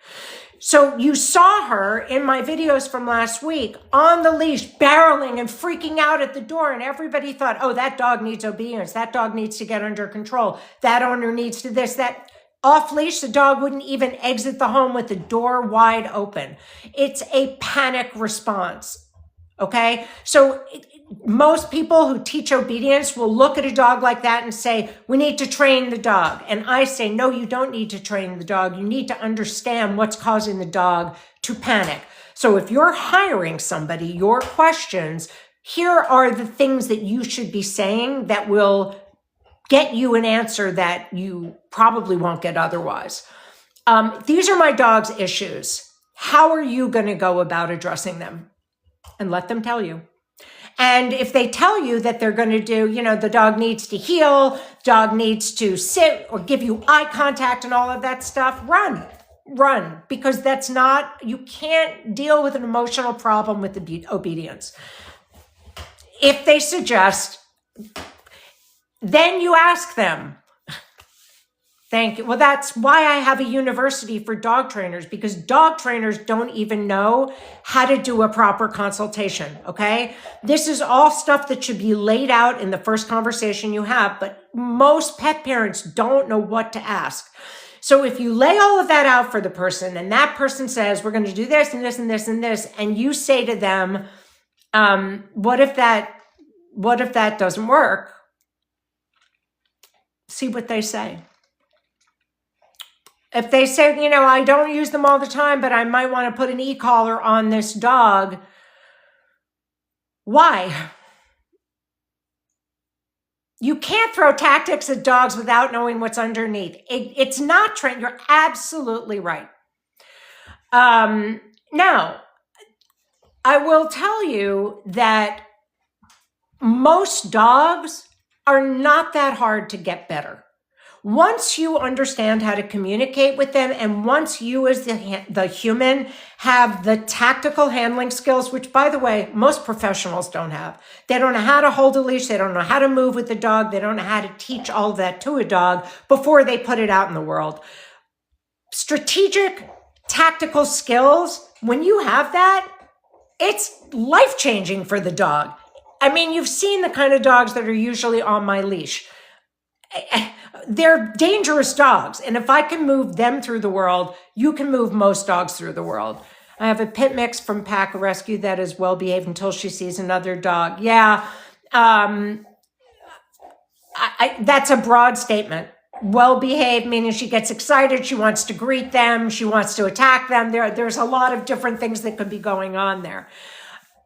So you saw her in my videos from last week on the leash, barreling and freaking out at the door. And everybody thought, oh, that dog needs obedience. That dog needs to get under control. That owner needs to this, that. Off leash, the dog wouldn't even exit the home with the door wide open. It's a panic response. Okay. So most people who teach obedience will look at a dog like that and say, we need to train the dog. And I say, no, you don't need to train the dog. You need to understand what's causing the dog to panic. So if you're hiring somebody, your questions, here are the things that you should be saying that will get you an answer that you probably won't get otherwise. These are my dog's issues. How are you going to go about addressing them? And let them tell you. And if they tell you that they're going to do, the dog needs to heel, dog needs to sit or give you eye contact and all of that stuff, run, because you can't deal with an emotional problem with obedience. If they suggest, then you ask them. Thank you. Well, that's why I have a university for dog trainers, because dog trainers don't even know how to do a proper consultation, okay? This is all stuff that should be laid out in the first conversation you have, but most pet parents don't know what to ask. So if you lay all of that out for the person and that person says, we're going to do this and this and this and this, and you say to them, what if that doesn't work? See what they say. If they say, I don't use them all the time, but I might want to put an e-collar on this dog. Why? You can't throw tactics at dogs without knowing what's underneath. It's not trained. You're absolutely right. Now, I will tell you that most dogs are not that hard to get better. Once you understand how to communicate with them, and once you as the human have the tactical handling skills, which, by the way, most professionals don't have. They don't know how to hold a leash. They don't know how to move with the dog. They don't know how to teach all of that to a dog before they put it out in the world. Strategic, tactical skills, when you have that, it's life-changing for the dog. I mean, you've seen the kind of dogs that are usually on my leash. They're dangerous dogs. And if I can move them through the world, you can move most dogs through the world. I have a pit mix from Pack Rescue that is well behaved until she sees another dog. Yeah. That's a broad statement. Well behaved, meaning she gets excited. She wants to greet them. She wants to attack them. There's a lot of different things that could be going on there.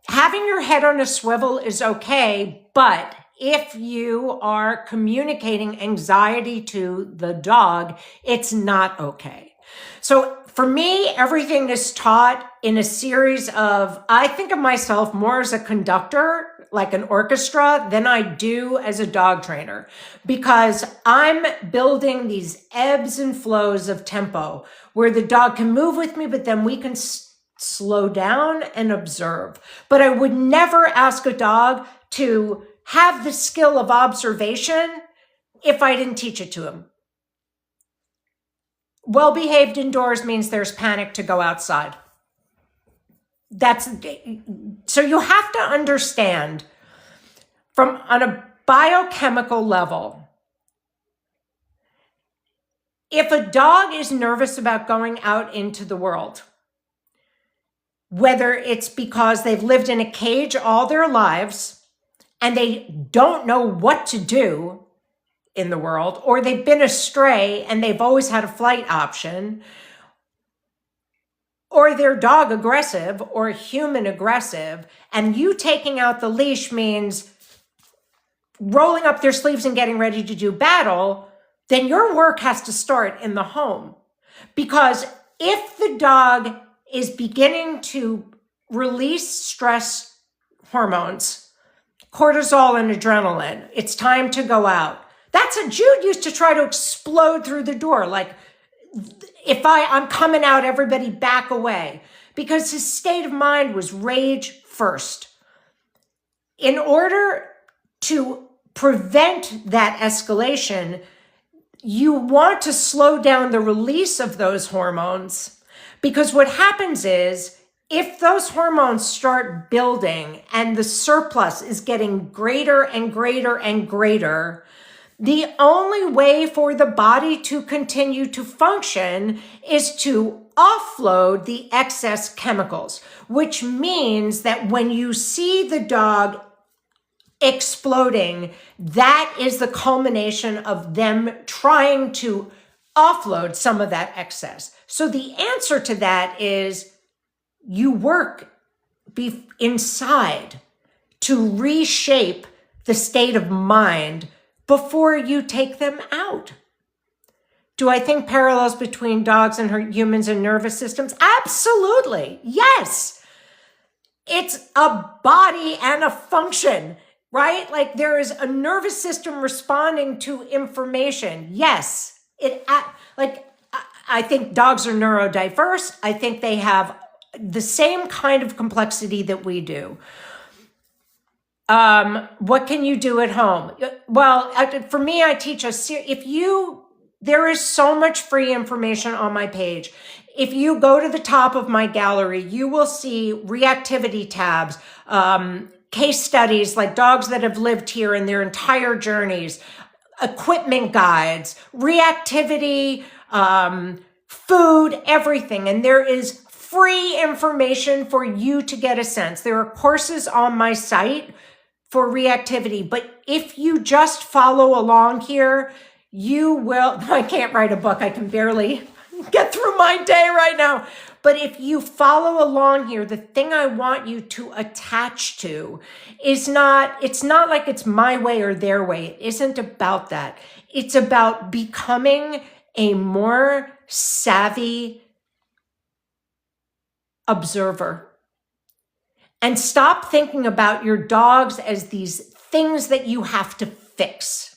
Having your head on a swivel is okay, but if you are communicating anxiety to the dog, it's not okay. So for me, everything is taught in a series of, I think of myself more as a conductor, like an orchestra, than I do as a dog trainer, because I'm building these ebbs and flows of tempo where the dog can move with me, but then we can slow down and observe. But I would never ask a dog to have the skill of observation if I didn't teach it to him. Well-behaved indoors means there's panic to go outside. So you have to understand on a biochemical level, if a dog is nervous about going out into the world, whether it's because they've lived in a cage all their lives and they don't know what to do in the world, or they've been astray and they've always had a flight option, or they're dog aggressive or human aggressive, and you taking out the leash means rolling up their sleeves and getting ready to do battle, then your work has to start in the home. Because if the dog is beginning to release stress hormones, cortisol and adrenaline, it's time to go out. That's a Jude used to try to explode through the door. Like, if I'm coming out, everybody back away. Because his state of mind was rage first. In order to prevent that escalation, you want to slow down the release of those hormones. Because what happens is, if those hormones start building and the surplus is getting greater and greater and greater, the only way for the body to continue to function is to offload the excess chemicals, which means that when you see the dog exploding, that is the culmination of them trying to offload some of that excess. So the answer to that is you work inside to reshape the state of mind before you take them out. Do I think parallels between dogs and humans and nervous systems? Absolutely. Yes. It's a body and a function, right? Like there is a nervous system responding to information. Yes. I think dogs are neurodiverse. I think they have the same kind of complexity that we do. What can you do at home? Well, for me, I teach there is so much free information on my page. If you go to the top of my gallery, you will see reactivity tabs, case studies like dogs that have lived here in their entire journeys, equipment guides, reactivity, food, everything. And there is free information for you to get a sense. There are courses on my site for reactivity. But if you just follow along here, you will, I can't write a book. I can barely get through my day right now. But if you follow along here, the thing I want you to attach to it's not like it's my way or their way. It isn't about that. It's about becoming a more savvy observer. And stop thinking about your dogs as these things that you have to fix.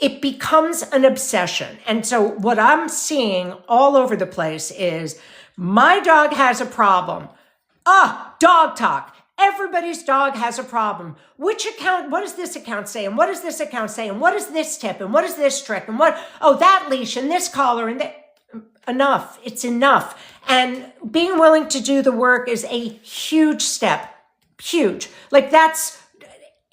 It becomes an obsession. And so what I'm seeing all over the place is my dog has a problem. Dog talk. Everybody's dog has a problem. Which account, what does this account say? And what does this account say? And what is this tip? And what is this trick? And that leash and this collar and that. Enough. It's enough. And being willing to do the work is a huge step. Huge. Like that's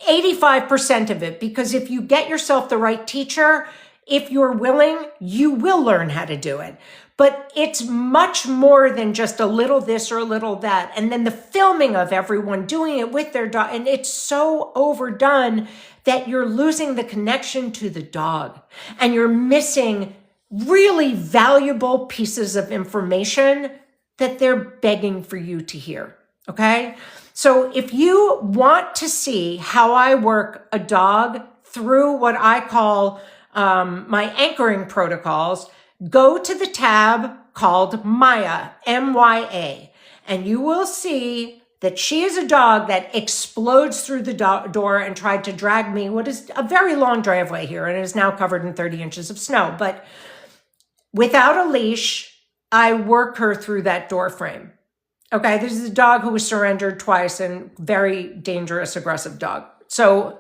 85% of it, because if you get yourself the right teacher, if you're willing, you will learn how to do it. But it's much more than just a little this or a little that. And then the filming of everyone doing it with their dog. And it's so overdone that you're losing the connection to the dog and you're missing really valuable pieces of information that they're begging for you to hear. Okay. So if you want to see how I work a dog through what I call my anchoring protocols, go to the tab called Maya, M-Y-A, and you will see that she is a dog that explodes through the door and tried to drag me what is a very long driveway here and is now covered in 30 inches of snow. But without a leash, I work her through that door frame. Okay, this is a dog who was surrendered twice and very dangerous, aggressive dog. So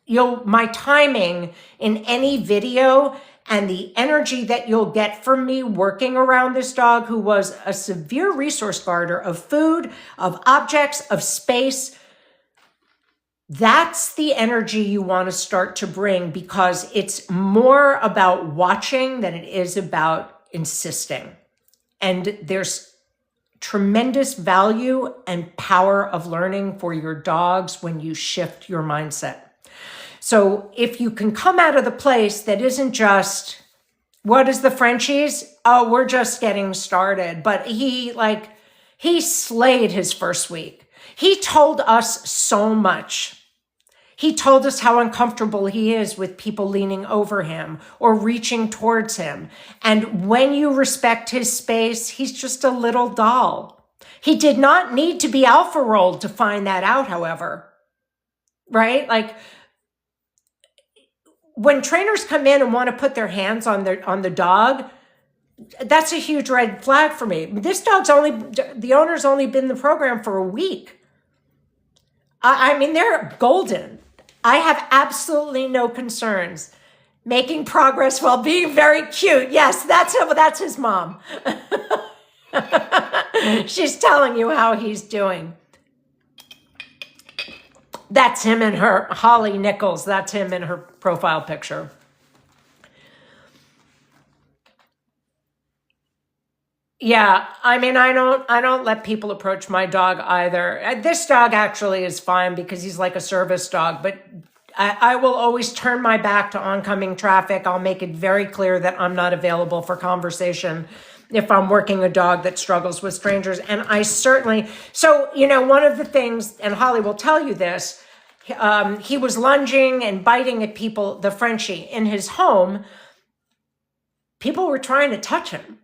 my timing in any video and the energy that you'll get from me working around this dog who was a severe resource guarder of food, of objects, of space, that's the energy you want to start to bring, because it's more about watching than it is about insisting. And there's tremendous value and power of learning for your dogs when you shift your mindset. So if you can come out of the place that isn't just, what is the Frenchies? Oh, we're just getting started. But he slayed his first week. He told us so much. He told us how uncomfortable he is with people leaning over him or reaching towards him. And when you respect his space, he's just a little doll. He did not need to be alpha rolled to find that out, however. Right? Like, when trainers come in and want to put their hands on the dog, that's a huge red flag for me. This dog's the owner's only been in the program for a week. I mean, they're golden. I have absolutely no concerns. Making progress while being very cute. Yes, that's his mom. She's telling you how he's doing. That's him and her, Holly Nichols. That's him in her profile picture. Yeah, I mean, I don't let people approach my dog either. This dog actually is fine because he's like a service dog, but I will always turn my back to oncoming traffic. I'll make it very clear that I'm not available for conversation if I'm working a dog that struggles with strangers. And I certainly, so, one of the things, and Holly will tell you this, he was lunging and biting at people, the Frenchie, in his home. People were trying to touch him.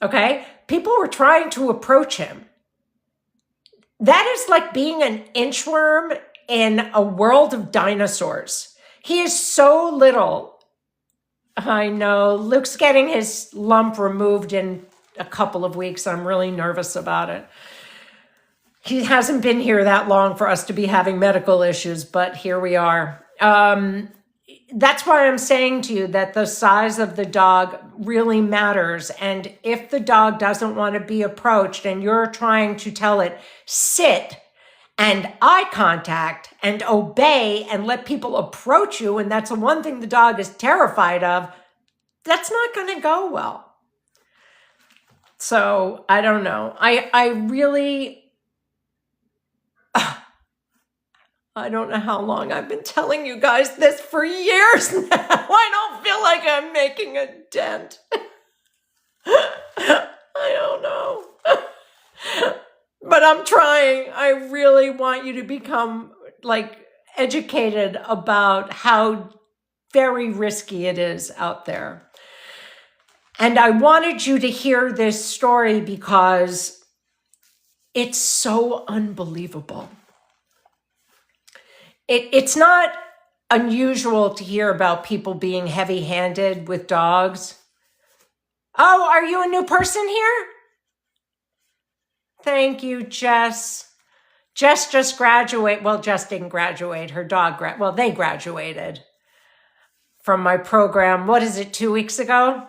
Okay? People were trying to approach him. That is like being an inchworm in a world of dinosaurs. He is so little. I know. Luke's getting his lump removed in a couple of weeks. I'm really nervous about it. He hasn't been here that long for us to be having medical issues, but here we are. That's why I'm saying to you that the size of the dog really matters. And if the dog doesn't want to be approached and you're trying to tell it, sit and eye contact and obey and let people approach you, and that's the one thing the dog is terrified of, that's not going to go well. So I don't know. I really... I don't know how long I've been telling you guys this for years now. I don't feel like I'm making a dent. I don't know. But I'm trying. I really want you to become educated about how very risky it is out there. And I wanted you to hear this story because it's so unbelievable. It's not unusual to hear about people being heavy-handed with dogs. Oh, are you a new person here? Thank you, Jess. Jess just graduated. Well, Jess didn't graduate. Her dog, they graduated from my program. What is it, 2 weeks ago?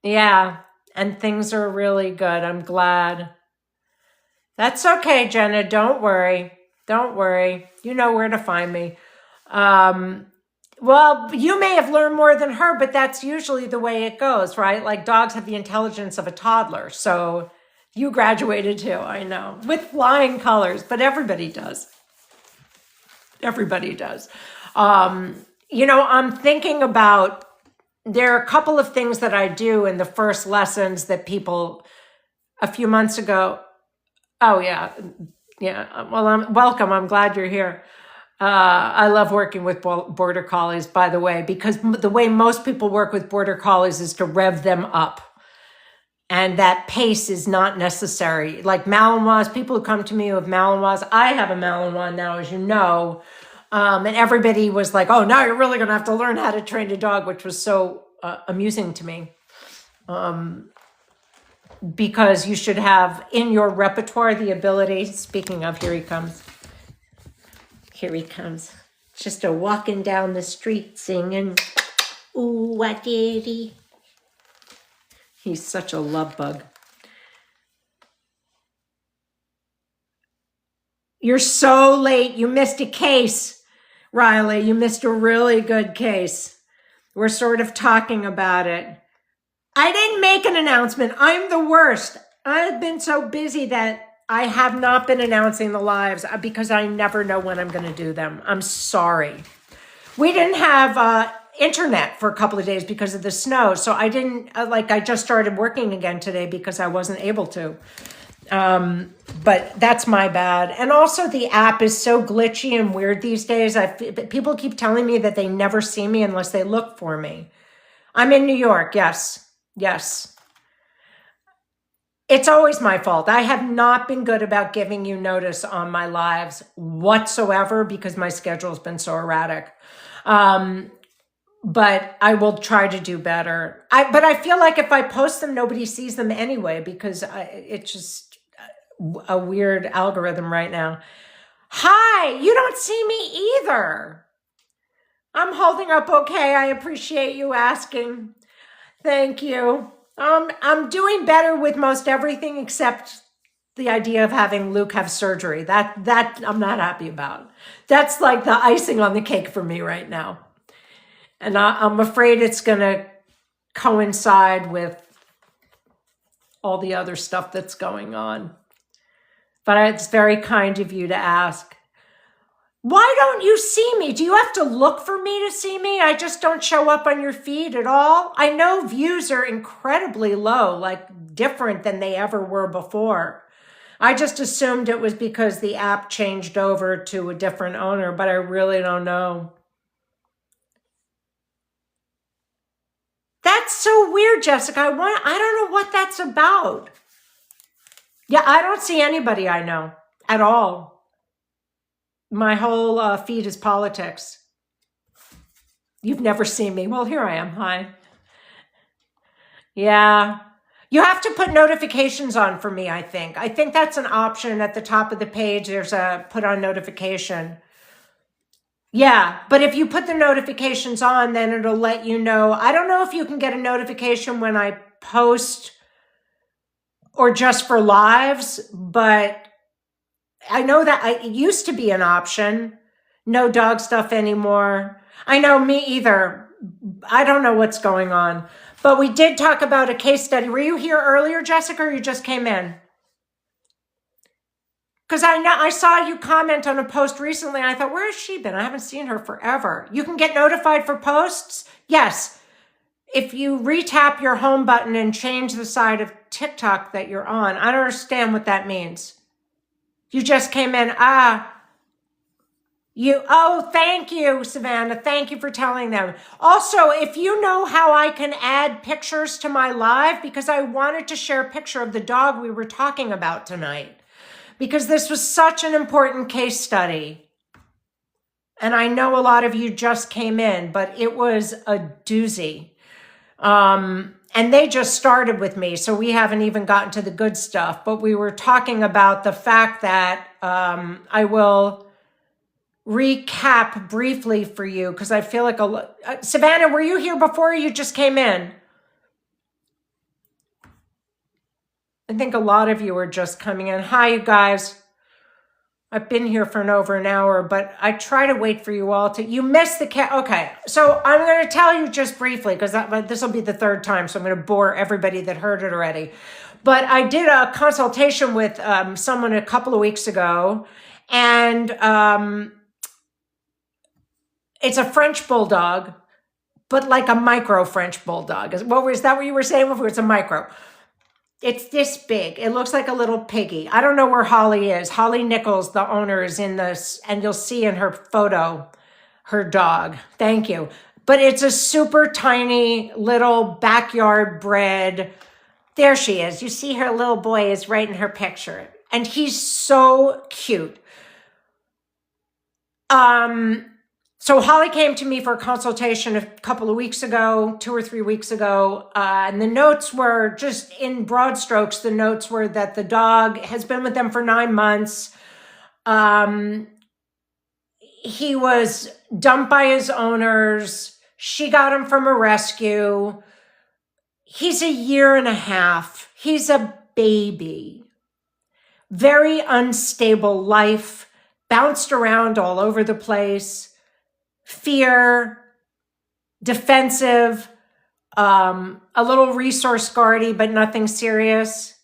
Yeah, and things are really good. I'm glad. That's okay, Jenna. Don't worry. Don't worry. You know where to find me. Well, you may have learned more than her, but that's usually the way it goes, right? Like dogs have the intelligence of a toddler. So you graduated too, I know, with flying colors, but everybody does. Everybody does. I'm thinking about, there are a couple of things that I do in the first lessons that people a few months ago, Oh yeah, yeah. Well, I'm welcome. I'm glad you're here. I love working with border collies, by the way, because the way most people work with border collies is to rev them up. And that pace is not necessary. Like Malinois, people who come to me with Malinois, I have a Malinois now, as you know. And everybody was like, oh, now you're really going to have to learn how to train a dog, which was so amusing to me. Because you should have in your repertoire the ability, speaking of, here he comes. Here he comes. Just a walking down the street singing, ooh, what did he? He's such a love bug. You're so late. You missed a case, Riley. You missed a really good case. We're sort of talking about it. I didn't make an announcement. I'm the worst. I've been so busy that I have not been announcing the lives because I never know when I'm going to do them. I'm sorry. We didn't have internet for a couple of days because of the snow. So I didn't, I just started working again today because I wasn't able to. But that's my bad. And also the app is so glitchy and weird these days. People keep telling me that they never see me unless they look for me. I'm in New York. Yes. Yes. It's always my fault. I have not been good about giving you notice on my lives whatsoever because my schedule has been so erratic. But I will try to do better. But I feel like if I post them, nobody sees them anyway because it's just a weird algorithm right now. Hi, you don't see me either. I'm holding up okay. I appreciate you asking. Thank you. I'm doing better with most everything except the idea of having Luke have surgery. That I'm not happy about. That's like the icing on the cake for me right now. And I'm afraid it's going to coincide with all the other stuff that's going on. But it's very kind of you to ask. Why don't you see me? Do you have to look for me to see me? I just don't show up on your feed at all. I know views are incredibly low, like different than they ever were before. I just assumed it was because the app changed over to a different owner, but I really don't know. That's so weird, Jessica. I don't know what that's about. Yeah, I don't see anybody I know at all. My whole feed is politics. You've never seen me. Well, here I am. Hi. Yeah. You have to put notifications on for me, I think. I think that's an option at the top of the page. There's a put on notification. Yeah, but if you put the notifications on, then it'll let you know. I don't know if you can get a notification when I post or just for lives, but I know that it used to be an option. No dog stuff anymore. I know, me either. I don't know what's going on. But we did talk about a case study. Were you here earlier, Jessica, or you just came in? Because I saw you comment on a post recently, and I thought, where has she been? I haven't seen her forever. You can get notified for posts? Yes. If you retap your home button and change the side of TikTok that you're on. I don't understand what that means. You just came in. Thank you, Savannah. Thank you for telling them. Also, if you know how I can add pictures to my live, because I wanted to share a picture of the dog we were talking about tonight, because this was such an important case study. And I know a lot of you just came in, but it was a doozy. And they just started with me, so we haven't even gotten to the good stuff. But we were talking about the fact that I will recap briefly for you because I feel like Savannah, were you here before or you just came in? I think a lot of you are just coming in. Hi, you guys. I've been here for over an hour, but I try to wait for you all to, you missed the cat. Okay. So I'm going to tell you just briefly, because this will be the third time. So I'm going to bore everybody that heard it already. But I did a consultation with someone a couple of weeks ago, and it's a French Bulldog, but like a micro French Bulldog. Is that what you were saying before? It's a micro. It's this big. It looks like a little piggy. I don't know where Holly is. Holly Nichols, the owner, is in this, and you'll see in her photo her dog. Thank you. But it's a super tiny little backyard bred. There she is. You see her little boy is right in her picture. And he's so cute. So Holly came to me for a consultation a couple of weeks ago, 2 or 3 weeks ago. And the notes were just in broad strokes. The notes were that the dog has been with them for 9 months. He was dumped by his owners. She got him from a rescue. He's 1.5 years. He's a baby. Very unstable life, bounced around all over the place. Fear, defensive, a little resource guardy, but nothing serious.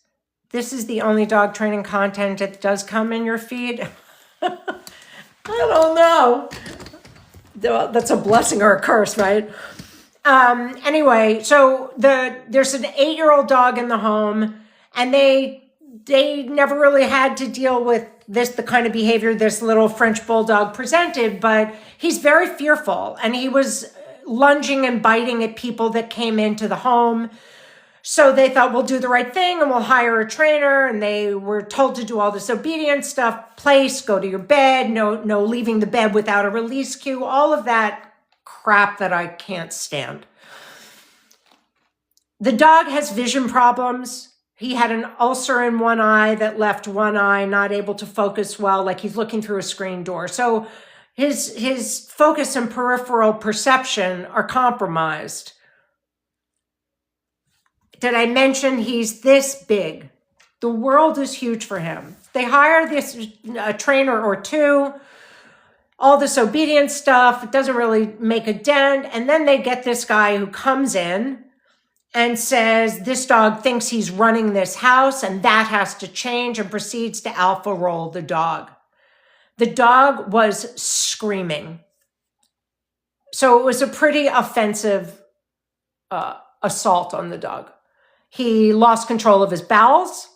This is the only dog training content that does come in your feed. I don't know. That's a blessing or a curse, right? Anyway, so there's an 8-year-old dog in the home, and they never really had to deal with the kind of behavior this little French Bulldog presented, but he's very fearful, and he was lunging and biting at people that came into the home. So they thought, we'll do the right thing and we'll hire a trainer, and they were told to do all this obedience stuff, place, go to your bed, no leaving the bed without a release cue, all of that crap that I can't stand. The dog has vision problems. He had an ulcer in one eye that left one eye not able to focus well, like he's looking through a screen door. So his focus and peripheral perception are compromised. Did I mention he's this big? The world is huge for him. They hire a trainer or two, all this obedience stuff. It doesn't really make a dent. And then they get this guy who comes in and says, this dog thinks he's running this house and that has to change, and proceeds to alpha roll the dog. The dog was screaming. So it was a pretty offensive assault on the dog. He lost control of his bowels.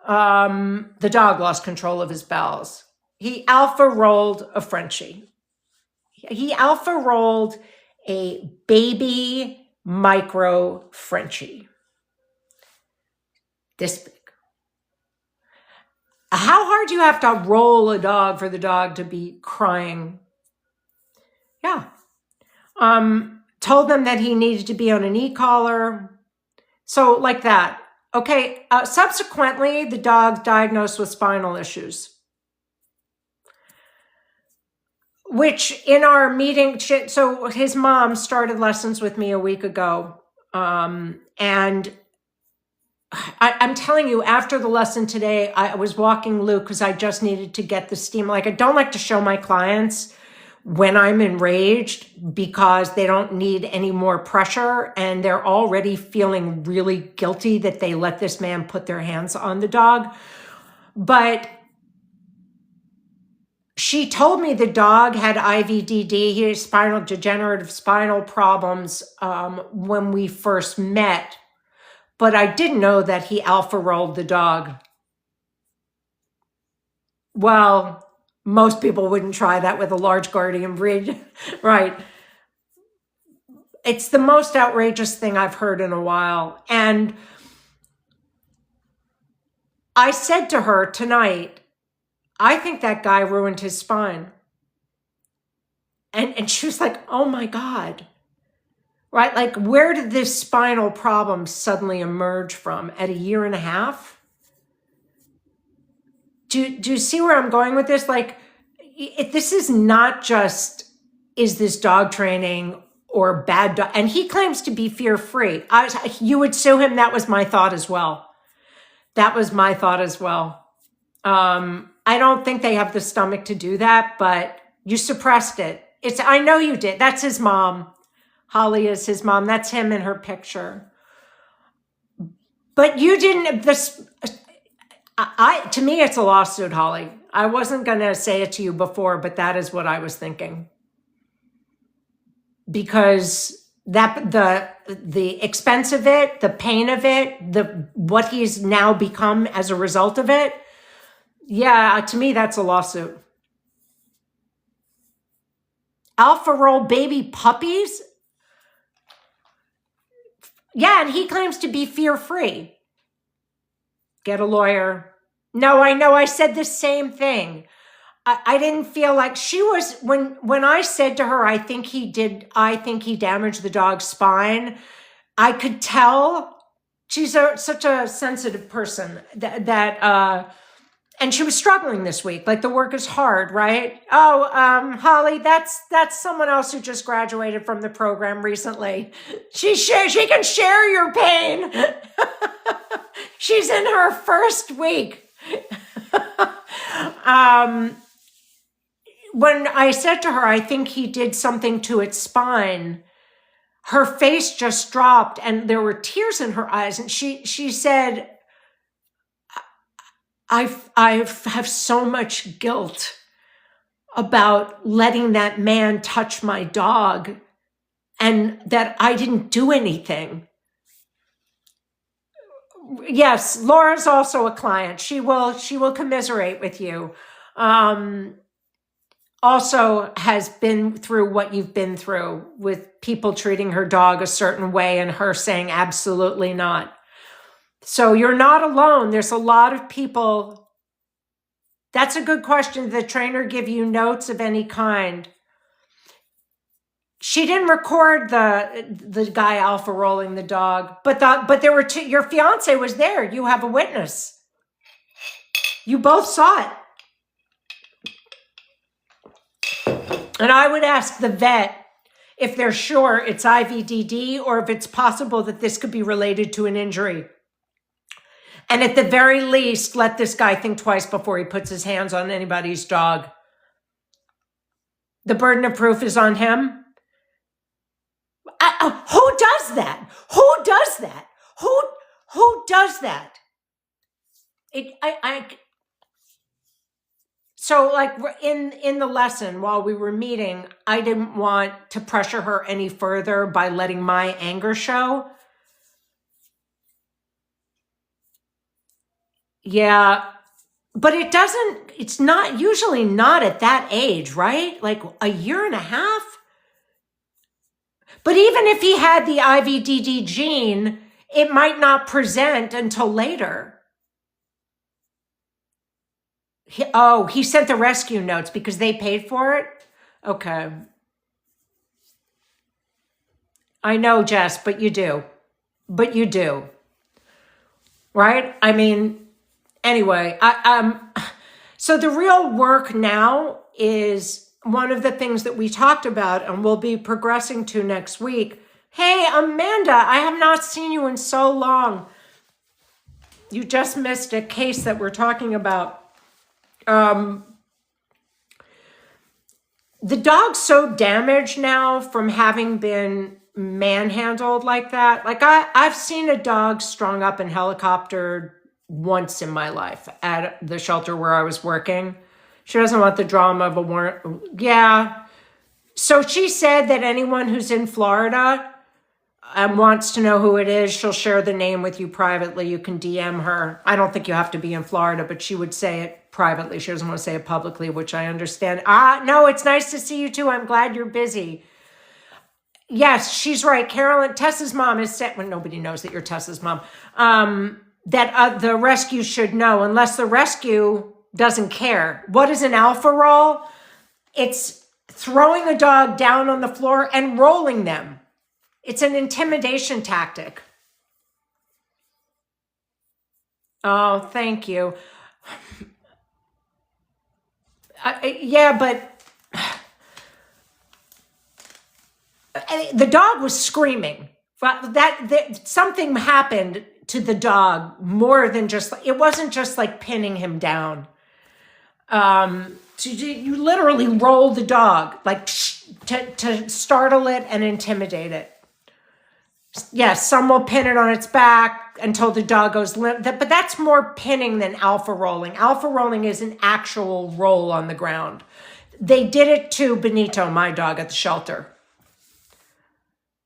The dog lost control of his bowels. He alpha rolled a Frenchie. He alpha rolled a baby micro Frenchie. This big. How hard do you have to roll a dog for the dog to be crying? Yeah. Told them that he needed to be on an e-collar. So like that. Okay. Subsequently, the dog diagnosed with spinal issues, which in our meeting, so his mom started lessons with me a week ago. And I'm telling you, after the lesson today, I was walking Luke because I just needed to get the steam. Like, I don't like to show my clients when I'm enraged because they don't need any more pressure, and they're already feeling really guilty that they let this man put their hands on the dog. But she told me the dog had IVDD, he had degenerative spinal problems when we first met, but I didn't know that he alpha rolled the dog. Well, most people wouldn't try that with a large guardian breed, right? It's the most outrageous thing I've heard in a while. And I said to her tonight, I think that guy ruined his spine. And she was like, oh my God, right? Like, where did this spinal problem suddenly emerge from at 1.5 years? Do you see where I'm going with this? Like, this is not just, is this dog training or bad dog? And he claims to be fear-free. You would sue him. That was my thought as well. That was my thought as well. I don't think they have the stomach to do that, but you suppressed it. I know you did. That's his mom. Holly is his mom. That's him in her picture. But you didn't, to me, it's a lawsuit, Holly. I wasn't going to say it to you before, but that is what I was thinking. Because that the expense of it, the pain of it, the what he's now become as a result of it. Yeah, to me, that's a lawsuit. Alpha roll baby puppies? Yeah, and he claims to be fear-free. Get a lawyer. No, I know I said the same thing. I didn't feel like she was, when I said to her, I think he damaged the dog's spine. I could tell she's such a sensitive person and she was struggling this week. Like the work is hard, right? Oh, Holly, that's someone else who just graduated from the program recently. She can share your pain. She's in her first week. When I said to her, I think he did something to its spine, her face just dropped and there were tears in her eyes. And she said, I have so much guilt about letting that man touch my dog and that I didn't do anything. Yes, Laura's also a client. She will commiserate with you. Also has been through what you've been through with people treating her dog a certain way and her saying absolutely not. So you're not alone. There's a lot of people. That's a good question. Did the trainer give you notes of any kind? She didn't record the guy alpha rolling the dog, but there were two. Your fiance was there. You have a witness. You both saw it. And I would ask the vet if they're sure it's IVDD or if it's possible that this could be related to an injury. And at the very least, let this guy think twice before he puts his hands on anybody's dog. The burden of proof is on him. Who does that? Who does that? Who does that? So like in the lesson while we were meeting, I didn't want to pressure her any further by letting my anger show. Yeah, but it's not usually not at that age, right? Like a year and a half. But even if he had the IVDD gene, it might not present until later. He sent the rescue notes because they paid for it? Okay. I know, Jess, but you do. Right? I mean, anyway, so the real work now is one of the things that we talked about and we'll be progressing to next week. Hey, Amanda, I have not seen you in so long. You just missed a case that we're talking about. The dog's so damaged now from having been manhandled like that. Like I've seen a dog strung up and helicoptered once in my life at the shelter where I was working. She doesn't want the drama of a warrant. Yeah. So she said that anyone who's in Florida wants to know who it is, she'll share the name with you privately. You can DM her. I don't think you have to be in Florida, but she would say it privately. She doesn't want to say it publicly, which I understand. No, it's nice to see you too. I'm glad you're busy. Yes, she's right. Carolyn, Tessa's mom is set when nobody knows that you're Tessa's mom. That the rescue should know, unless the rescue doesn't care. What is an alpha roll? It's throwing a dog down on the floor and rolling them. It's an intimidation tactic. Oh, thank you. Yeah, but the dog was screaming. That something happened to the dog more than just, it wasn't just like pinning him down. So you literally roll the dog like to startle it and intimidate it. Yes, some will pin it on its back until the dog goes limp. But that's more pinning than alpha rolling. Alpha rolling is an actual roll on the ground. They did it to Benito, my dog, at the shelter.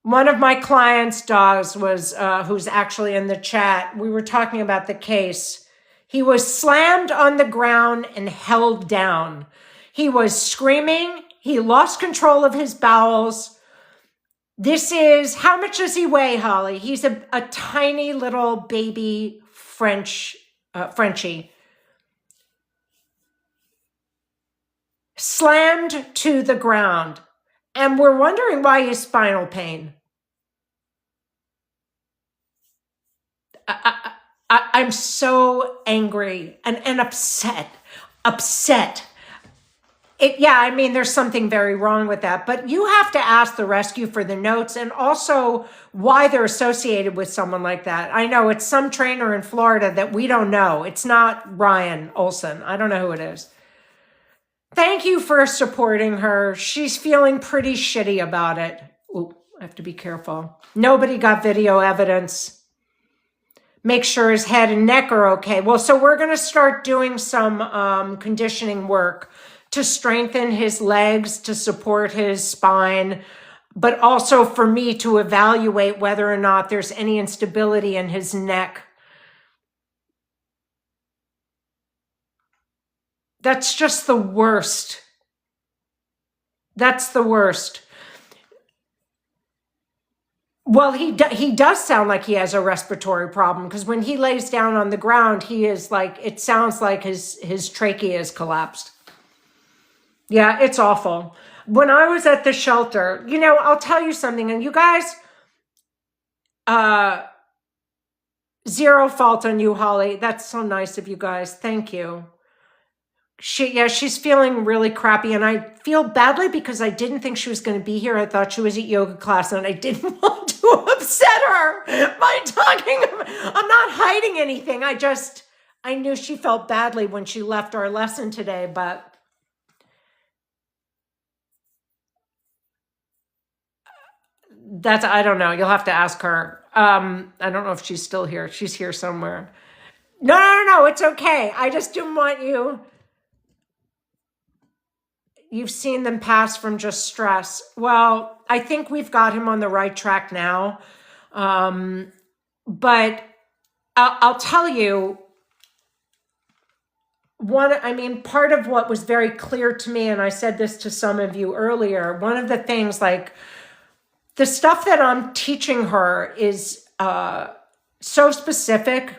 One of my clients' dogs was, who's actually in the chat. We were talking about the case. He was slammed on the ground and held down. He was screaming. He lost control of his bowels. This is, how much does he weigh, Holly? He's a tiny little baby Frenchie. Slammed to the ground. And we're wondering why he has spinal pain. I'm so angry and upset. I mean, there's something very wrong with that, but you have to ask the rescue for the notes and also why they're associated with someone like that. I know it's some trainer in Florida that we don't know. It's not Ryan Olson. I don't know who it is. Thank you for supporting her. She's feeling pretty shitty about it. Ooh, I have to be careful. Nobody got video evidence. Make sure his head and neck are okay. Well, so we're going to start doing some conditioning work to strengthen his legs, to support his spine, but also for me to evaluate whether or not there's any instability in his neck. That's just the worst. That's the worst. Well, he does sound like he has a respiratory problem because when he lays down on the ground, he is like, it sounds like his trachea is collapsed. Yeah, it's awful. When I was at the shelter, I'll tell you something, and you guys, zero fault on you, Holly. That's so nice of you guys. Thank you. She's feeling really crappy, and I feel badly because I didn't think she was going to be here. I thought she was at yoga class, and I didn't want to upset her by talking. I'm not hiding anything. I knew she felt badly when she left our lesson today, but I don't know. You'll have to ask her. I don't know if she's still here. She's here somewhere. No. It's okay. I just didn't want you. You've seen them pass from just stress. Well, I think we've got him on the right track now. But I'll tell you, part of what was very clear to me, and I said this to some of you earlier, one of the things, like, the stuff that I'm teaching her is so specific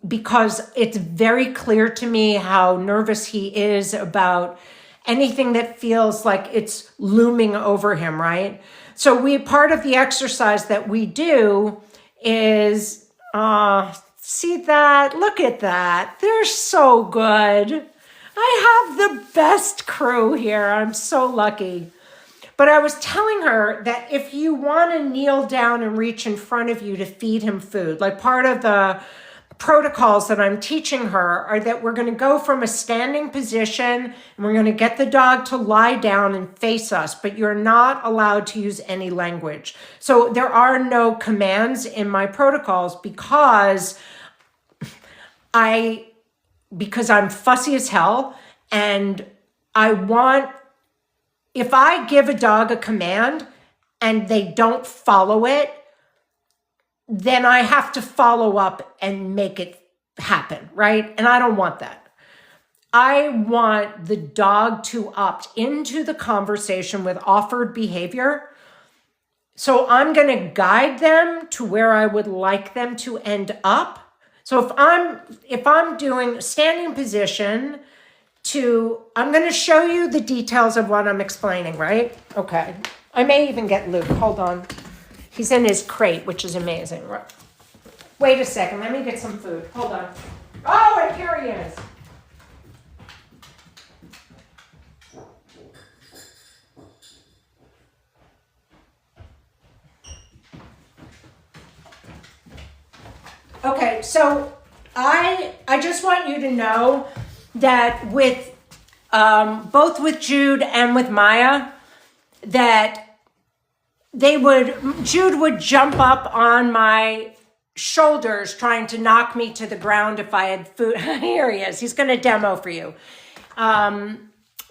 because it's very clear to me how nervous he is about anything that feels like it's looming over him, right? So part of the exercise that we do is, see that? Look at that. They're so good. I have the best crew here. I'm so lucky. But I was telling her that if you want to kneel down and reach in front of you to feed him food, like part of the protocols that I'm teaching her are that we're going to go from a standing position and we're going to get the dog to lie down and face us, but you're not allowed to use any language. So there are no commands in my protocols because I'm fussy as hell, and if I give a dog a command and they don't follow it, then I have to follow up and make it happen, right? And I don't want that. I want the dog to opt into the conversation with offered behavior. So I'm going to guide them to where I would like them to end up. So if I'm doing standing position I'm going to show you the details of what I'm explaining, right? Okay. I may even get Luke. Hold on. He's in his crate, which is amazing. Wait a second. Let me get some food. Hold on. Oh, and here he is. Okay, so I just want you to know that with both with Jude and with Maya, that Jude would jump up on my shoulders trying to knock me to the ground if I had food. Here he is. He's going to demo for you.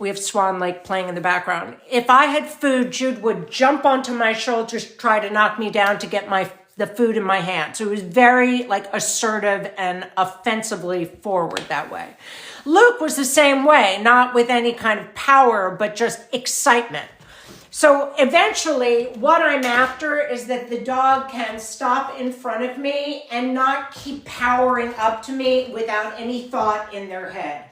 We have Swan Lake playing in the background. If I had food, Jude would jump onto my shoulders, try to knock me down to get the food in my hand. So it was very like assertive and offensively forward that way. Luke was the same way, not with any kind of power, but just excitement. So eventually what I'm after is that the dog can stop in front of me and not keep powering up to me without any thought in their head.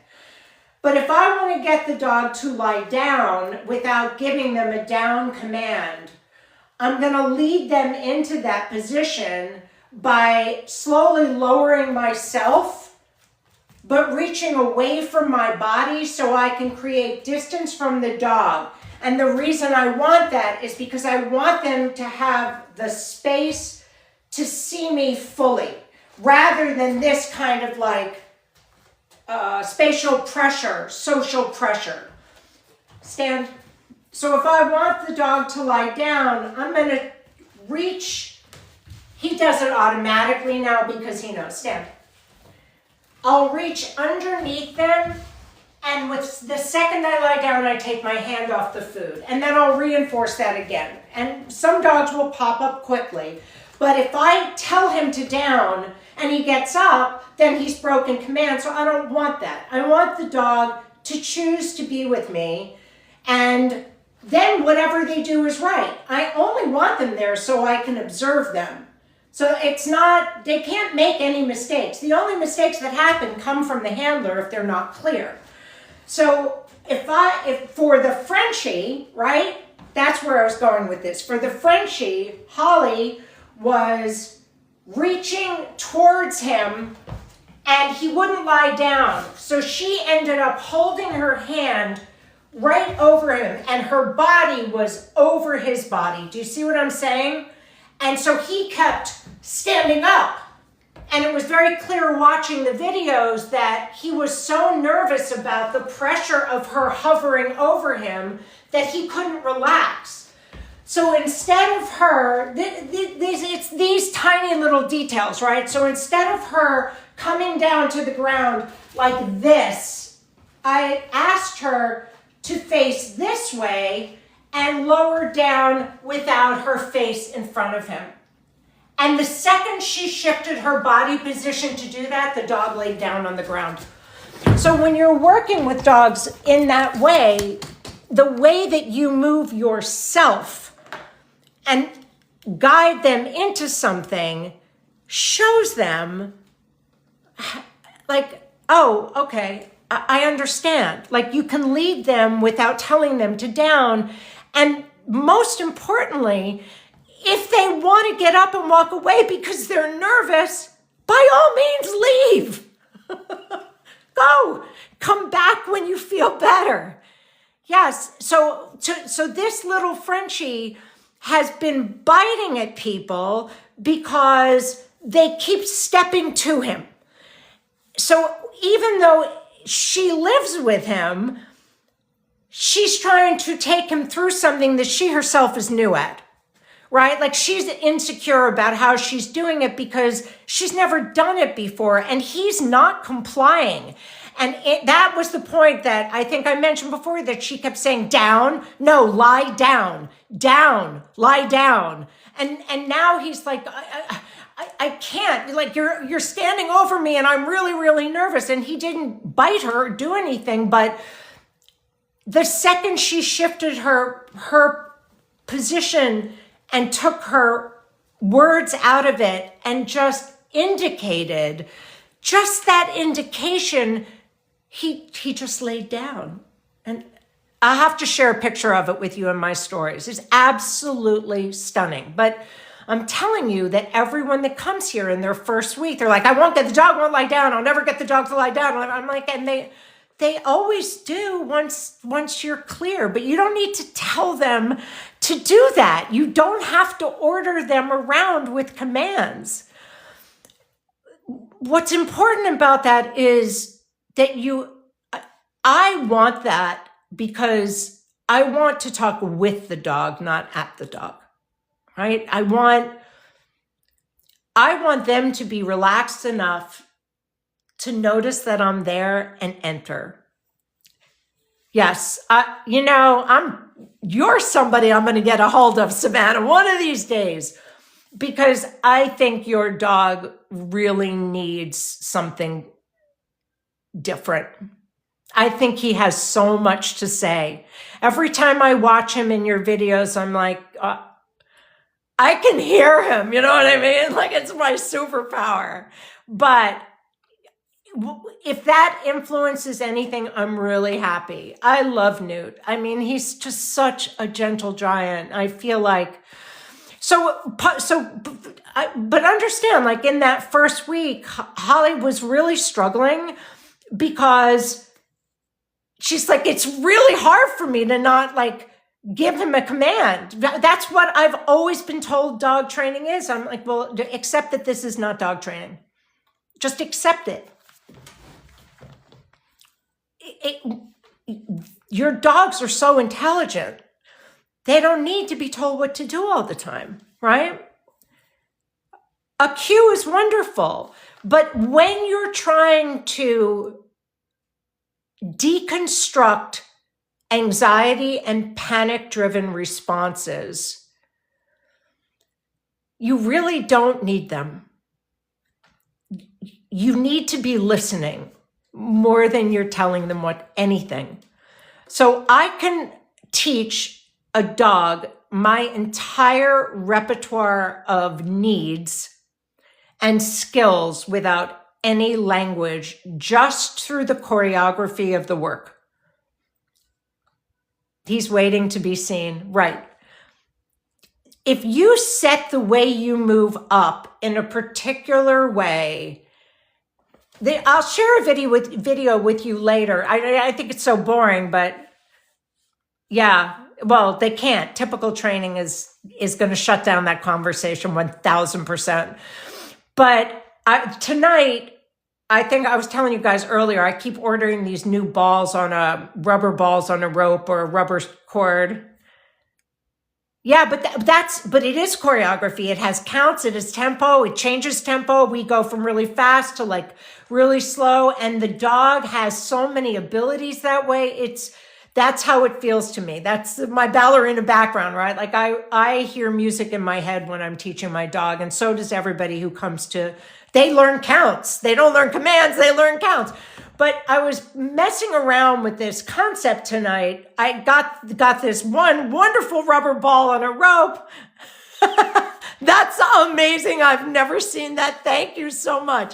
But if I want to get the dog to lie down without giving them a down command, I'm going to lead them into that position by slowly lowering myself, but reaching away from my body so I can create distance from the dog. And the reason I want that is because I want them to have the space to see me fully, rather than this kind of like spatial pressure, social pressure. Stand. So if I want the dog to lie down, I'm going to reach. He does it automatically now because he knows. Stand. I'll reach underneath them. And with the second I lie down, I take my hand off the food. And then I'll reinforce that again. And some dogs will pop up quickly. But if I tell him to down and he gets up, then he's broken command. So I don't want that. I want the dog to choose to be with me. And then whatever they do is right. I only want them there so I can observe them. So it's not, they can't make any mistakes. The only mistakes that happen come from the handler if they're not clear. So if for the Frenchie, right, that's where I was going with this. For the Frenchie, Holly was reaching towards him and he wouldn't lie down. So she ended up holding her hand right over him and her body was over his body. Do you see what I'm saying? And so he kept standing up. And it was very clear watching the videos that he was so nervous about the pressure of her hovering over him that he couldn't relax. So instead of her, it's these tiny little details, right? So instead of her coming down to the ground like this, I asked her to face this way and lower down without her face in front of him. And the second she shifted her body position to do that, the dog laid down on the ground. So when you're working with dogs in that way, the way that you move yourself and guide them into something shows them like, oh, okay, I understand. Like you can lead them without telling them to down. And most importantly, if they want to get up and walk away because they're nervous, by all means, leave. Go. Come back when you feel better. Yes. So this little Frenchie has been biting at people because they keep stepping to him. So even though she lives with him, she's trying to take him through something that she herself is new at. Right? Like she's insecure about how she's doing it because she's never done it before and he's not complying. And that was the point that I think I mentioned before that she kept saying down, no, lie down, down, lie down. And now he's like, I can't, like you're standing over me and I'm really, really nervous. And he didn't bite her or do anything, but the second she shifted her position and took her words out of it and just indicated, just that indication, he just laid down. And I have to share a picture of it with you in my stories. It's absolutely stunning. But I'm telling you that everyone that comes here in their first week, they're like, the dog won't lie down. I'll never get the dog to lie down. I'm like, and they always do once you're clear, but you don't need to tell them to do that. You don't have to order them around with commands. What's important about that is that I want that because I want to talk with the dog, not at the dog, right? I want them to be relaxed enough to notice that I'm there and enter. Yes. You're somebody I'm going to get a hold of, Savannah, one of these days, because I think your dog really needs something different. I think he has so much to say. Every time I watch him in your videos, I'm like, I can hear him. You know what I mean? Like, it's my superpower. But if that influences anything, I'm really happy. I love Newt. I mean, he's just such a gentle giant. I feel like, but understand, like in that first week, Holly was really struggling because she's like, it's really hard for me to not like give him a command. That's what I've always been told dog training is. I'm like, well, accept that this is not dog training. Just accept it. Your dogs are so intelligent. They don't need to be told what to do all the time, right? A cue is wonderful, but when you're trying to deconstruct anxiety and panic-driven responses, you really don't need them. You need to be listening more than you're telling them anything. So I can teach a dog my entire repertoire of needs and skills without any language, just through the choreography of the work. He's waiting to be seen. Right. If you set the way you move up in a particular way, I'll share a video with you later. I think it's so boring, but yeah, well, they can't. Typical training is going to shut down that conversation 1000%. But tonight, I think I was telling you guys earlier, I keep ordering these new rubber balls on a rope or a rubber cord. Yeah, but it is choreography. It has counts, it has tempo, it changes tempo. We go from really fast to like really slow. And the dog has so many abilities that way. That's how it feels to me. That's my ballerina background, right? Like I hear music in my head when I'm teaching my dog, and so does everybody who comes they learn counts. They don't learn commands, they learn counts. But I was messing around with this concept tonight. I got this one wonderful rubber ball on a rope. That's amazing. I've never seen that. Thank you so much.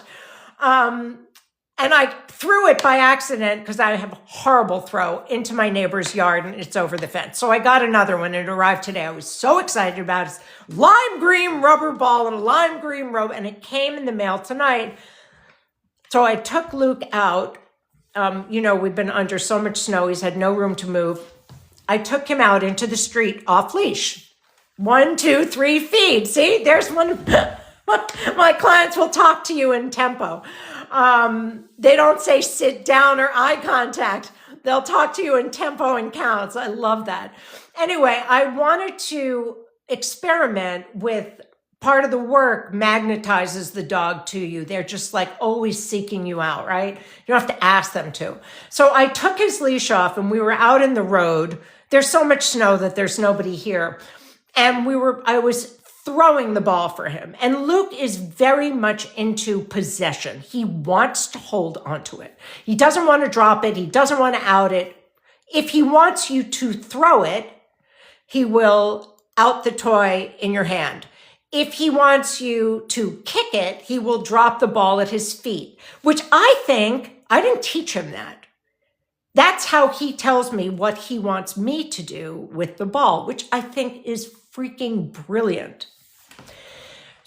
And I threw it by accident, because I have a horrible throw, into my neighbor's yard, and it's over the fence. So I got another one. It arrived today. I was so excited about it. Lime green rubber ball and a lime green rope, and it came in the mail tonight. So I took Luke out. We've been under so much snow. He's had no room to move. I took him out into the street off leash. 1, 2, 3 feed. See, there's one. My clients will talk to you in tempo. They don't say sit down or eye contact. They'll talk to you in tempo and counts. I love that. Anyway, I wanted to experiment with part of the work magnetizes the dog to you. They're just like always seeking you out, right? You don't have to ask them to. So I took his leash off and we were out in the road. There's so much snow that there's nobody here. And I was throwing the ball for him. And Luke is very much into possession. He wants to hold onto it. He doesn't want to drop it. He doesn't want to out it. If he wants you to throw it, he will out the toy in your hand. If he wants you to kick it, he will drop the ball at his feet, which I didn't teach him that. That's how he tells me what he wants me to do with the ball, which I think is freaking brilliant.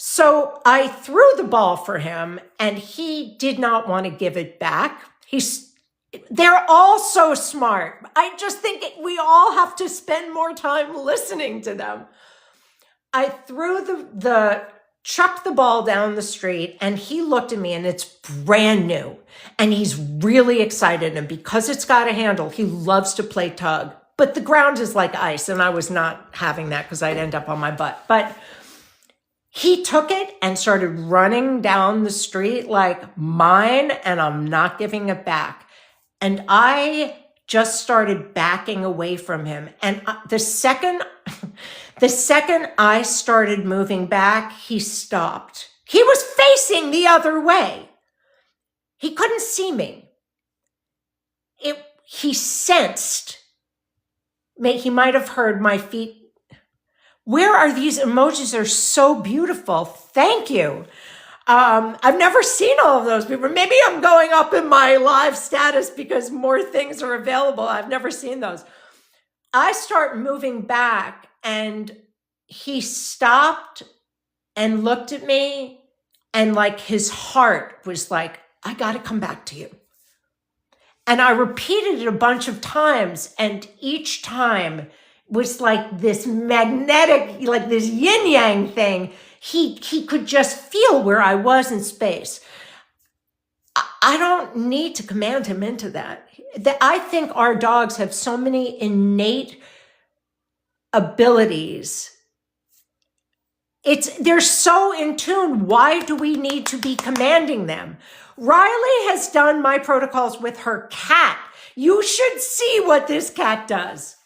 So I threw the ball for him and he did not want to give it back. They're all so smart. I just think we all have to spend more time listening to them. I threw chucked the ball down the street and he looked at me and it's brand new and he's really excited. And because it's got a handle, he loves to play tug, but the ground is like ice. And I was not having that because I'd end up on my butt, but he took it and started running down the street like mine, and I'm not giving it back. And I just started backing away from him. And the second I started moving back, he stopped. He was facing the other way. He couldn't see me. He sensed. He might have heard my feet. Where are these emojis? They're so beautiful. Thank you. I've never seen all of those people. Maybe I'm going up in my live status because more things are available. I've never seen those. I start moving back and he stopped and looked at me, and like his heart was like, I got to come back to you. And I repeated it a bunch of times, and each time was like this magnetic, like this yin yang thing. He could just feel where I was in space. I don't need to command him into that. I think our dogs have so many innate abilities. They're so in tune. Why do we need to be commanding them? Riley has done my protocols with her cat. You should see what this cat does.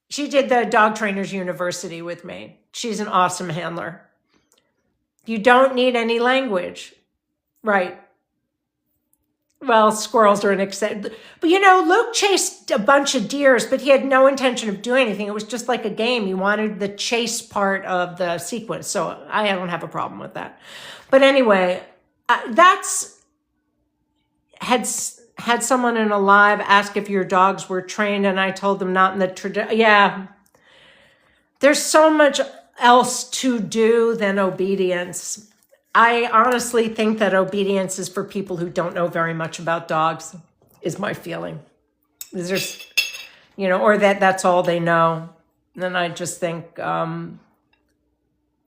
She did the Dog Trainers University with me. She's an awesome handler. You don't need any language. Right. Well, squirrels are an exception. But Luke chased a bunch of deers, but he had no intention of doing anything. It was just like a game. He wanted the chase part of the sequence. So I don't have a problem with that. But anyway, had someone in a live ask if your dogs were trained, and I told them not in the tradition. Yeah. There's so much else to do than obedience. I honestly think that obedience is for people who don't know very much about dogs, is my feeling. There's, or that's all they know. And I just think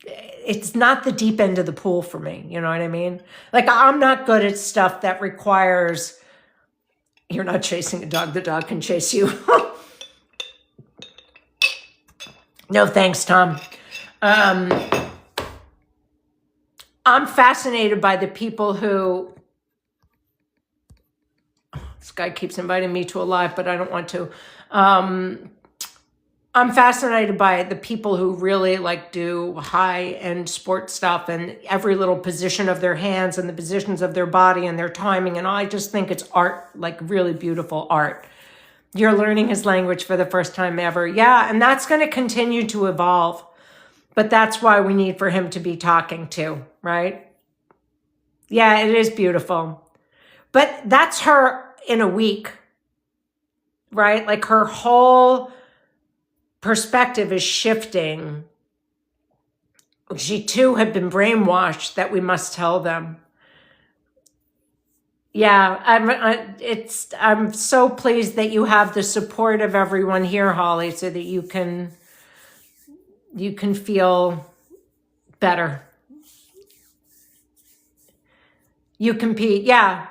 it's not the deep end of the pool for me. You know what I mean? Like, I'm not good at stuff that requires, you're not chasing a dog, the dog can chase you. No, thanks, Tom. I'm fascinated by the people who, this guy keeps inviting me to a live, but I don't want to. I'm fascinated by the people who really do high-end sports stuff and every little position of their hands and the positions of their body and their timing. And I just think it's art, like really beautiful art. You're learning his language for the first time ever. Yeah, and that's going to continue to evolve. But that's why we need for him to be talking too, right? Yeah, it is beautiful. But that's her in a week, right? Like her whole perspective is shifting. She too had been brainwashed that we must tell them. Yeah, I'm so pleased that you have the support of everyone here, Holly, so that you can feel better. You compete. Yeah,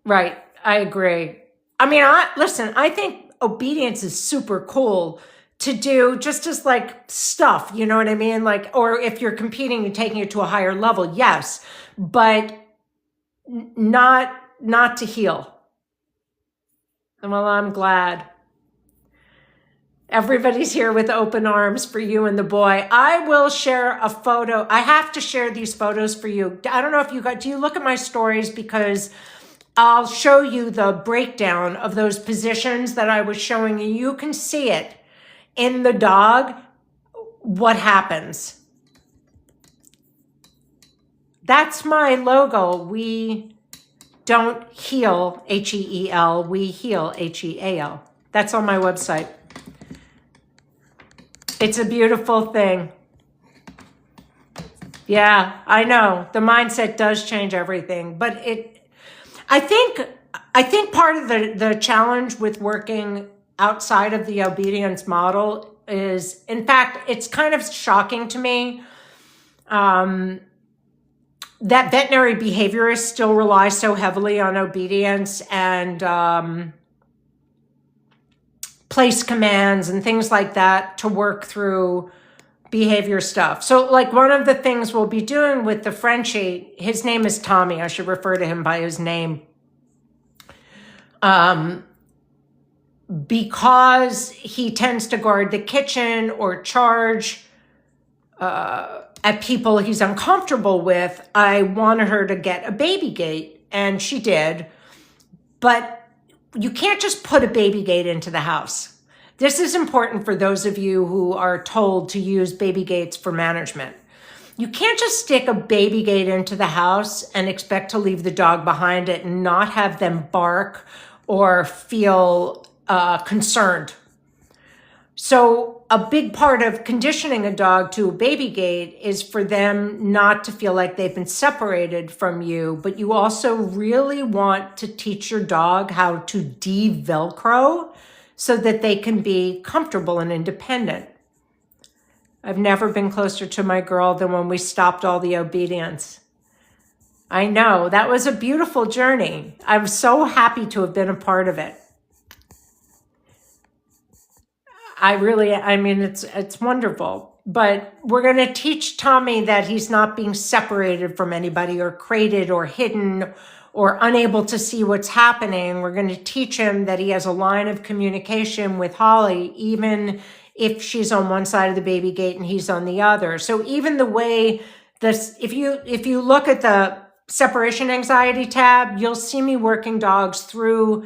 right. I agree. I mean, I think obedience is super cool to do, just as stuff, you know what I mean? Or if you're competing and taking it to a higher level, yes, but not to heal. Well, I'm glad. Everybody's here with open arms for you and the boy. I will share a photo. I have to share these photos for you. I don't know if do you look at my stories? Because I'll show you the breakdown of those positions that I was showing you. You can see it in the dog, what happens. That's my logo. We don't heal, H-E-E-L. We heal, H-E-A-L. That's on my website. It's a beautiful thing. Yeah, I know. The mindset does change everything. But I think part of the challenge with working outside of the obedience model is, in fact, it's kind of shocking to me that veterinary behaviorists still rely so heavily on obedience and place commands and things like that to work through behavior stuff. So one of the things we'll be doing with the Frenchie, his name is Tommy. I should refer to him by his name. Um, because he tends to guard the kitchen or charge at people he's uncomfortable with, I wanted her to get a baby gate, and she did. But you can't just put a baby gate into the house. This is important for those of you who are told to use baby gates for management. You can't just stick a baby gate into the house and expect to leave the dog behind it and not have them bark or feel concerned. So a big part of conditioning a dog to a baby gate is for them not to feel like they've been separated from you, but you also really want to teach your dog how to de-Velcro so that they can be comfortable and independent. I've never been closer to my girl than when we stopped all the obedience. I know, that was a beautiful journey. I'm so happy to have been a part of it. I mean, it's wonderful. But we're going to teach Tommy that he's not being separated from anybody or crated or hidden or unable to see what's happening. We're going to teach him that he has a line of communication with Holly, even if she's on one side of the baby gate and he's on the other. So even the way this, if you look at the separation anxiety tab, you'll see me working dogs through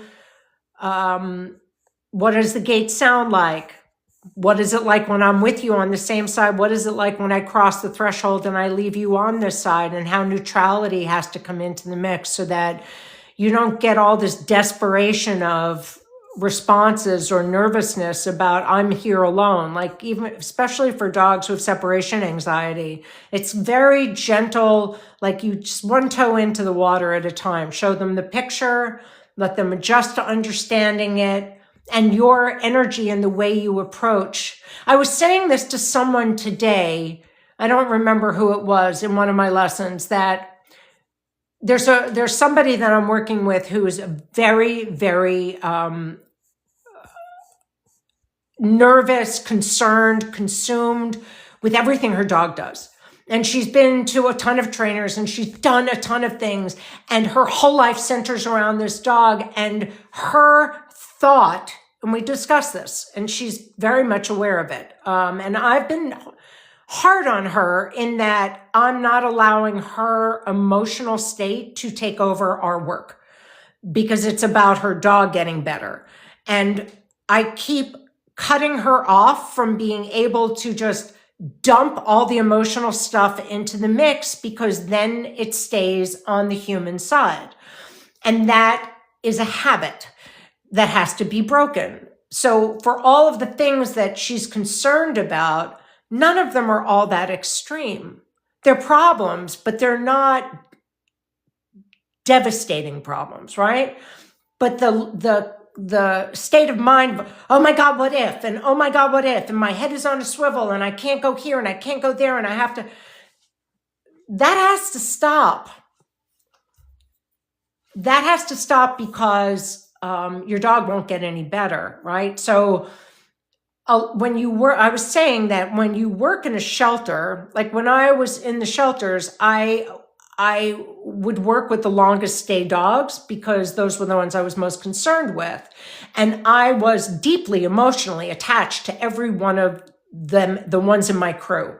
what does the gate sound like? What is it like when I'm with you on the same side? What is it like when I cross the threshold and I leave you on this side? And how neutrality has to come into the mix so that you don't get all this desperation of responses or nervousness about I'm here alone. Like even, especially for dogs with separation anxiety, it's very gentle, like you just one toe into the water at a time. Show them the picture, let them adjust to understanding it, and your energy and the way you approach. I was saying this to someone today, I don't remember who it was in one of my lessons, that there's somebody that I'm working with who is very, very nervous, concerned, consumed with everything her dog does. And she's been to a ton of trainers and she's done a ton of things. And her whole life centers around this dog. And her thought, and we discussed this, and she's very much aware of it. And I've been hard on her in that I'm not allowing her emotional state to take over our work because it's about her dog getting better. And I keep cutting her off from being able to just dump all the emotional stuff into the mix because then it stays on the human side. And that is a habit that has to be broken. So for all of the things that she's concerned about, none of them are all that extreme. They're problems, but they're not devastating problems, right? But the state of mind, oh my God, what if? And oh my God, what if? And my head is on a swivel and I can't go here and I can't go there and I have to, that has to stop. That has to stop because your dog won't get any better, right? So when you work, I was saying that when you work in a shelter, like when I was in the shelters, I would work with the longest stay dogs because those were the ones I was most concerned with. And I was deeply emotionally attached to every one of them, the ones in my crew.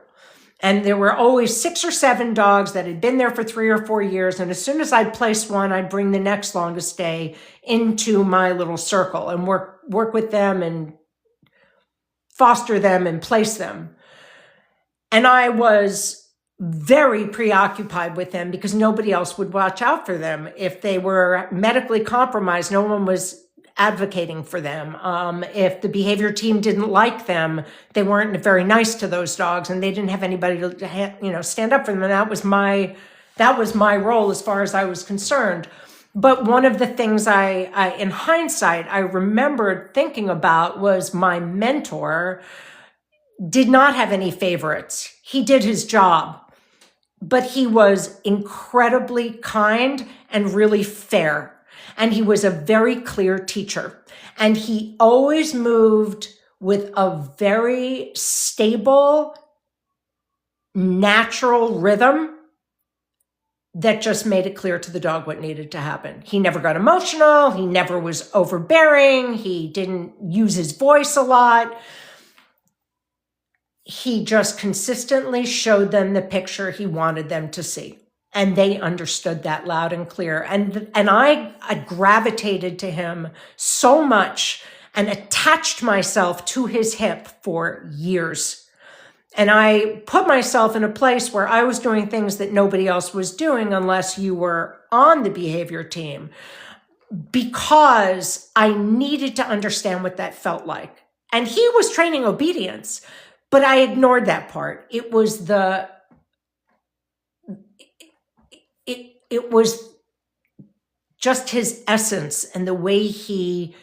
And there were always 6 or 7 dogs that had been there for 3 or 4 years. And as soon as I'd place one, I'd bring the next longest stay into my little circle and work with them and foster them and place them. And I was very preoccupied with them because nobody else would watch out for them. If they were medically compromised, no one was advocating for them. If the behavior team didn't like them, they weren't very nice to those dogs and they didn't have anybody to stand up for them. And that was my role as far as I was concerned. But one of the things I in hindsight, I remembered thinking about was my mentor did not have any favorites. He did his job, but he was incredibly kind and really fair. And he was a very clear teacher. And he always moved with a very stable, natural rhythm that just made it clear to the dog what needed to happen. He never got emotional. He never was overbearing. He didn't use his voice a lot. He just consistently showed them the picture he wanted them to see. And they understood that loud and clear. And I gravitated to him so much and attached myself to his hip for years. And I put myself in a place where I was doing things that nobody else was doing unless you were on the behavior team, because I needed to understand what that felt like. And he was training obedience, but I ignored that part. It was it was just his essence and the way he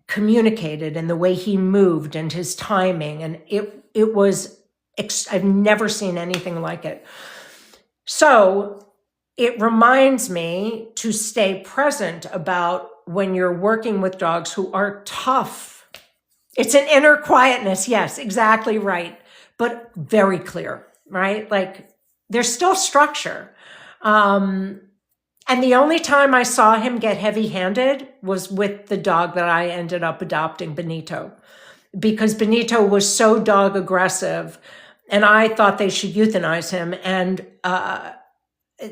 communicated and the way he moved and his timing. And it was, I've never seen anything like it. So it reminds me to stay present about when you're working with dogs who are tough. It's an inner quietness. Yes, exactly right. But very clear, right? Like there's still structure. And the only time I saw him get heavy-handed was with the dog that I ended up adopting, Benito, because Benito was so dog aggressive, and I thought they should euthanize him. And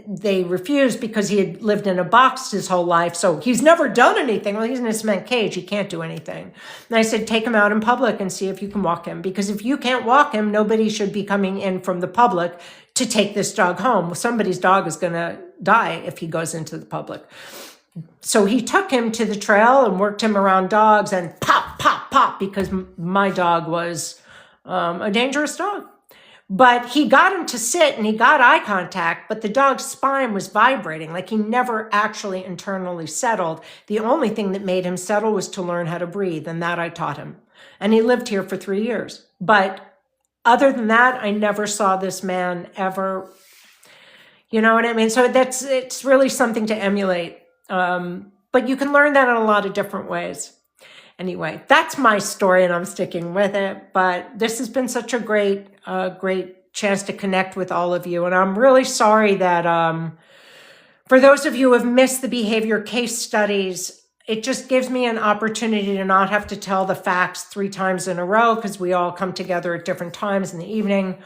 they refused because he had lived in a box his whole life. So he's never done anything. Well, he's in a cement cage. He can't do anything. And I said, take him out in public and see if you can walk him. Because if you can't walk him, nobody should be coming in from the public to take this dog home. Well, somebody's dog is going to die if he goes into the public. So he took him to the trail and worked him around dogs and pop, pop, pop, because my dog was a dangerous dog. But he got him to sit and he got eye contact, but the dog's spine was vibrating, like he never actually internally settled. The only thing that made him settle was to learn how to breathe, and that I taught him. And he lived here for 3 years. But other than that, I never saw this man ever, you know what I mean? So it's really something to emulate. But you can learn that in a lot of different ways. Anyway, that's my story and I'm sticking with it. But this has been such a great chance to connect with all of you. And I'm really sorry that for those of you who have missed the behavior case studies, it just gives me an opportunity to not have to tell the facts 3 times in a row because we all come together at different times in the evening.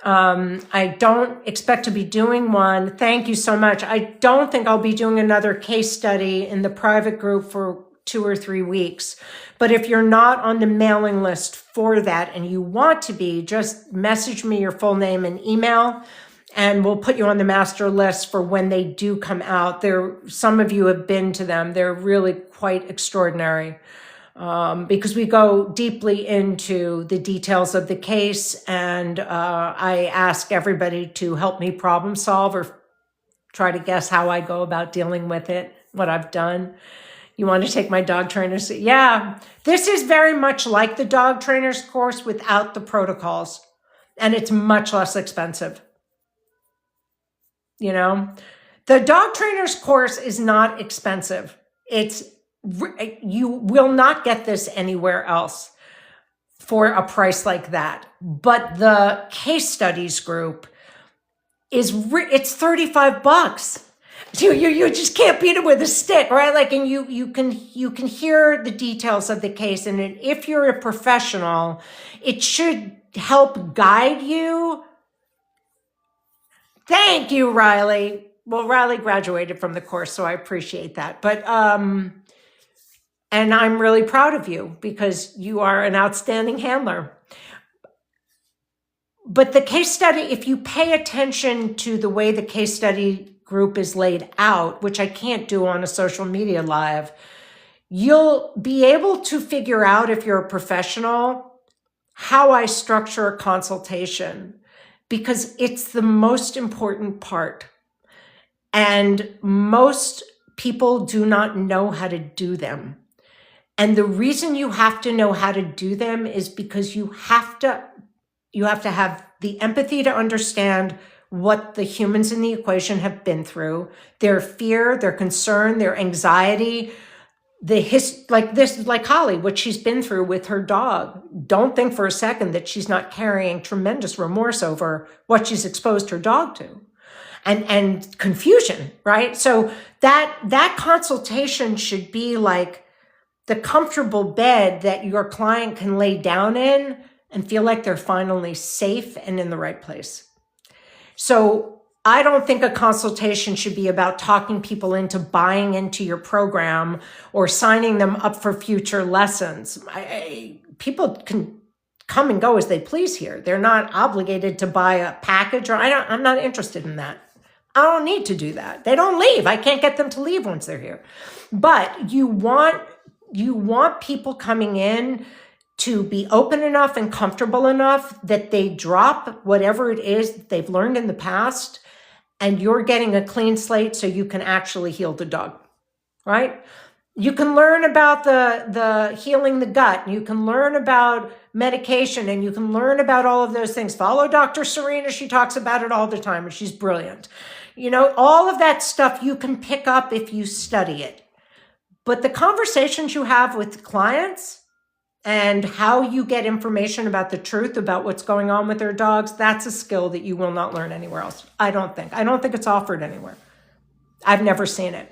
I don't expect to be doing one. Thank you so much. I don't think I'll be doing another case study in the private group for 2 or 3 weeks. But if you're not on the mailing list for that and you want to be, just message me your full name and email, and we'll put you on the master list for when they do come out. Some of you have been to them. They're really quite extraordinary because we go deeply into the details of the case, and I ask everybody to help me problem solve or try to guess how I go about dealing with it, what I've done. You want to take my dog trainers? Yeah, this is very much like the dog trainers course without the protocols, and it's much less expensive. You know, the dog trainers course is not expensive. You will not get this anywhere else for a price like that. But the case studies group it's $35. You just can't beat it with a stick, right? Like, and you can hear the details of the case. And if you're a professional, it should help guide you. Thank you, Riley. Well, Riley graduated from the course, so I appreciate that. But, and I'm really proud of you because you are an outstanding handler. But the case study, if you pay attention to the way the case study group is laid out, which I can't do on a social media live, you'll be able to figure out, if you're a professional, how I structure a consultation, because it's the most important part. And most people do not know how to do them. And the reason you have to know how to do them is because you have to have the empathy to understand what the humans in the equation have been through, their fear, their concern, their anxiety, like Holly, what she's been through with her dog. Don't think for a second that she's not carrying tremendous remorse over what she's exposed her dog to. and confusion, right? So that consultation should be like the comfortable bed that your client can lay down in and feel like they're finally safe and in the right place. So I don't think a consultation should be about talking people into buying into your program or signing them up for future lessons. People can come and go as they please here. They're not obligated to buy a package, or I'm not interested in that. I don't need to do that. They don't leave. I can't get them to leave once they're here. But you want people coming in to be open enough and comfortable enough that they drop whatever it is that they've learned in the past, and you're getting a clean slate so you can actually heal the dog, right? You can learn about the healing the gut. You can learn about medication, and you can learn about all of those things. Follow Dr. Serena. She talks about it all the time, and she's brilliant. You know, all of that stuff you can pick up if you study it. But the conversations you have with clients and how you get information about the truth about what's going on with their dogs, that's a skill that you will not learn anywhere else. I don't think it's offered anywhere. I've never seen it.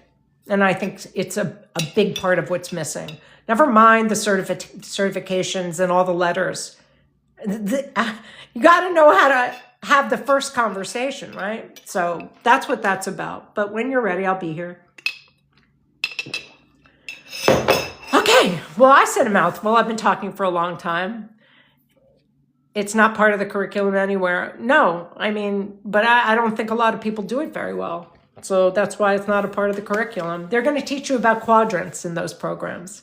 And I think it's a big part of what's missing. Never mind the certifications and all the letters. You got to know how to have the first conversation, right? So that's what that's about. But when you're ready, I'll be here. Okay, well, I said a mouthful. I've been talking for a long time. It's not part of the curriculum anywhere. No, I mean, but I don't think a lot of people do it very well. So that's why it's not a part of the curriculum. They're going to teach you about quadrants in those programs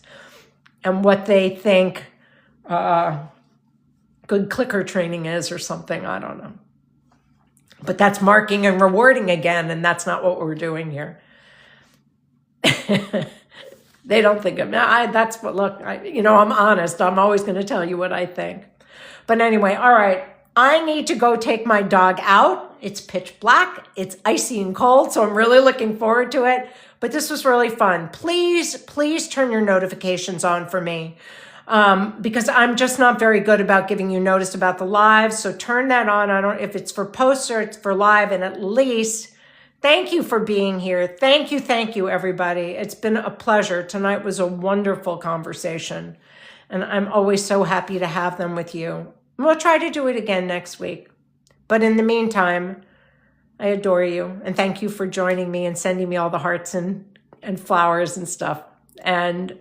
and what they think good clicker training is or something. I don't know. But that's marking and rewarding again, and that's not what we're doing here. They don't think of me. That's what, look, I'm honest. I'm always going to tell you what I think. But anyway, all right. I need to go take my dog out. It's pitch black. It's icy and cold, so I'm really looking forward to it. But this was really fun. Please turn your notifications on for me because I'm just not very good about giving you notice about the lives. So turn that on. I don't if it's for posts or it's for live, and at least thank you for being here. Thank you, everybody. It's been a pleasure. Tonight was a wonderful conversation, and I'm always so happy to have them with you. We'll try to do it again next week. But in the meantime, I adore you, and thank you for joining me and sending me all the hearts and flowers and stuff. And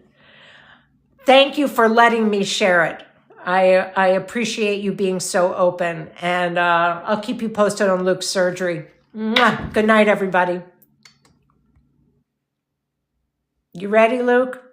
thank you for letting me share it. I appreciate you being so open, and I'll keep you posted on Luke's surgery. Mwah. Good night, everybody. You ready, Luke?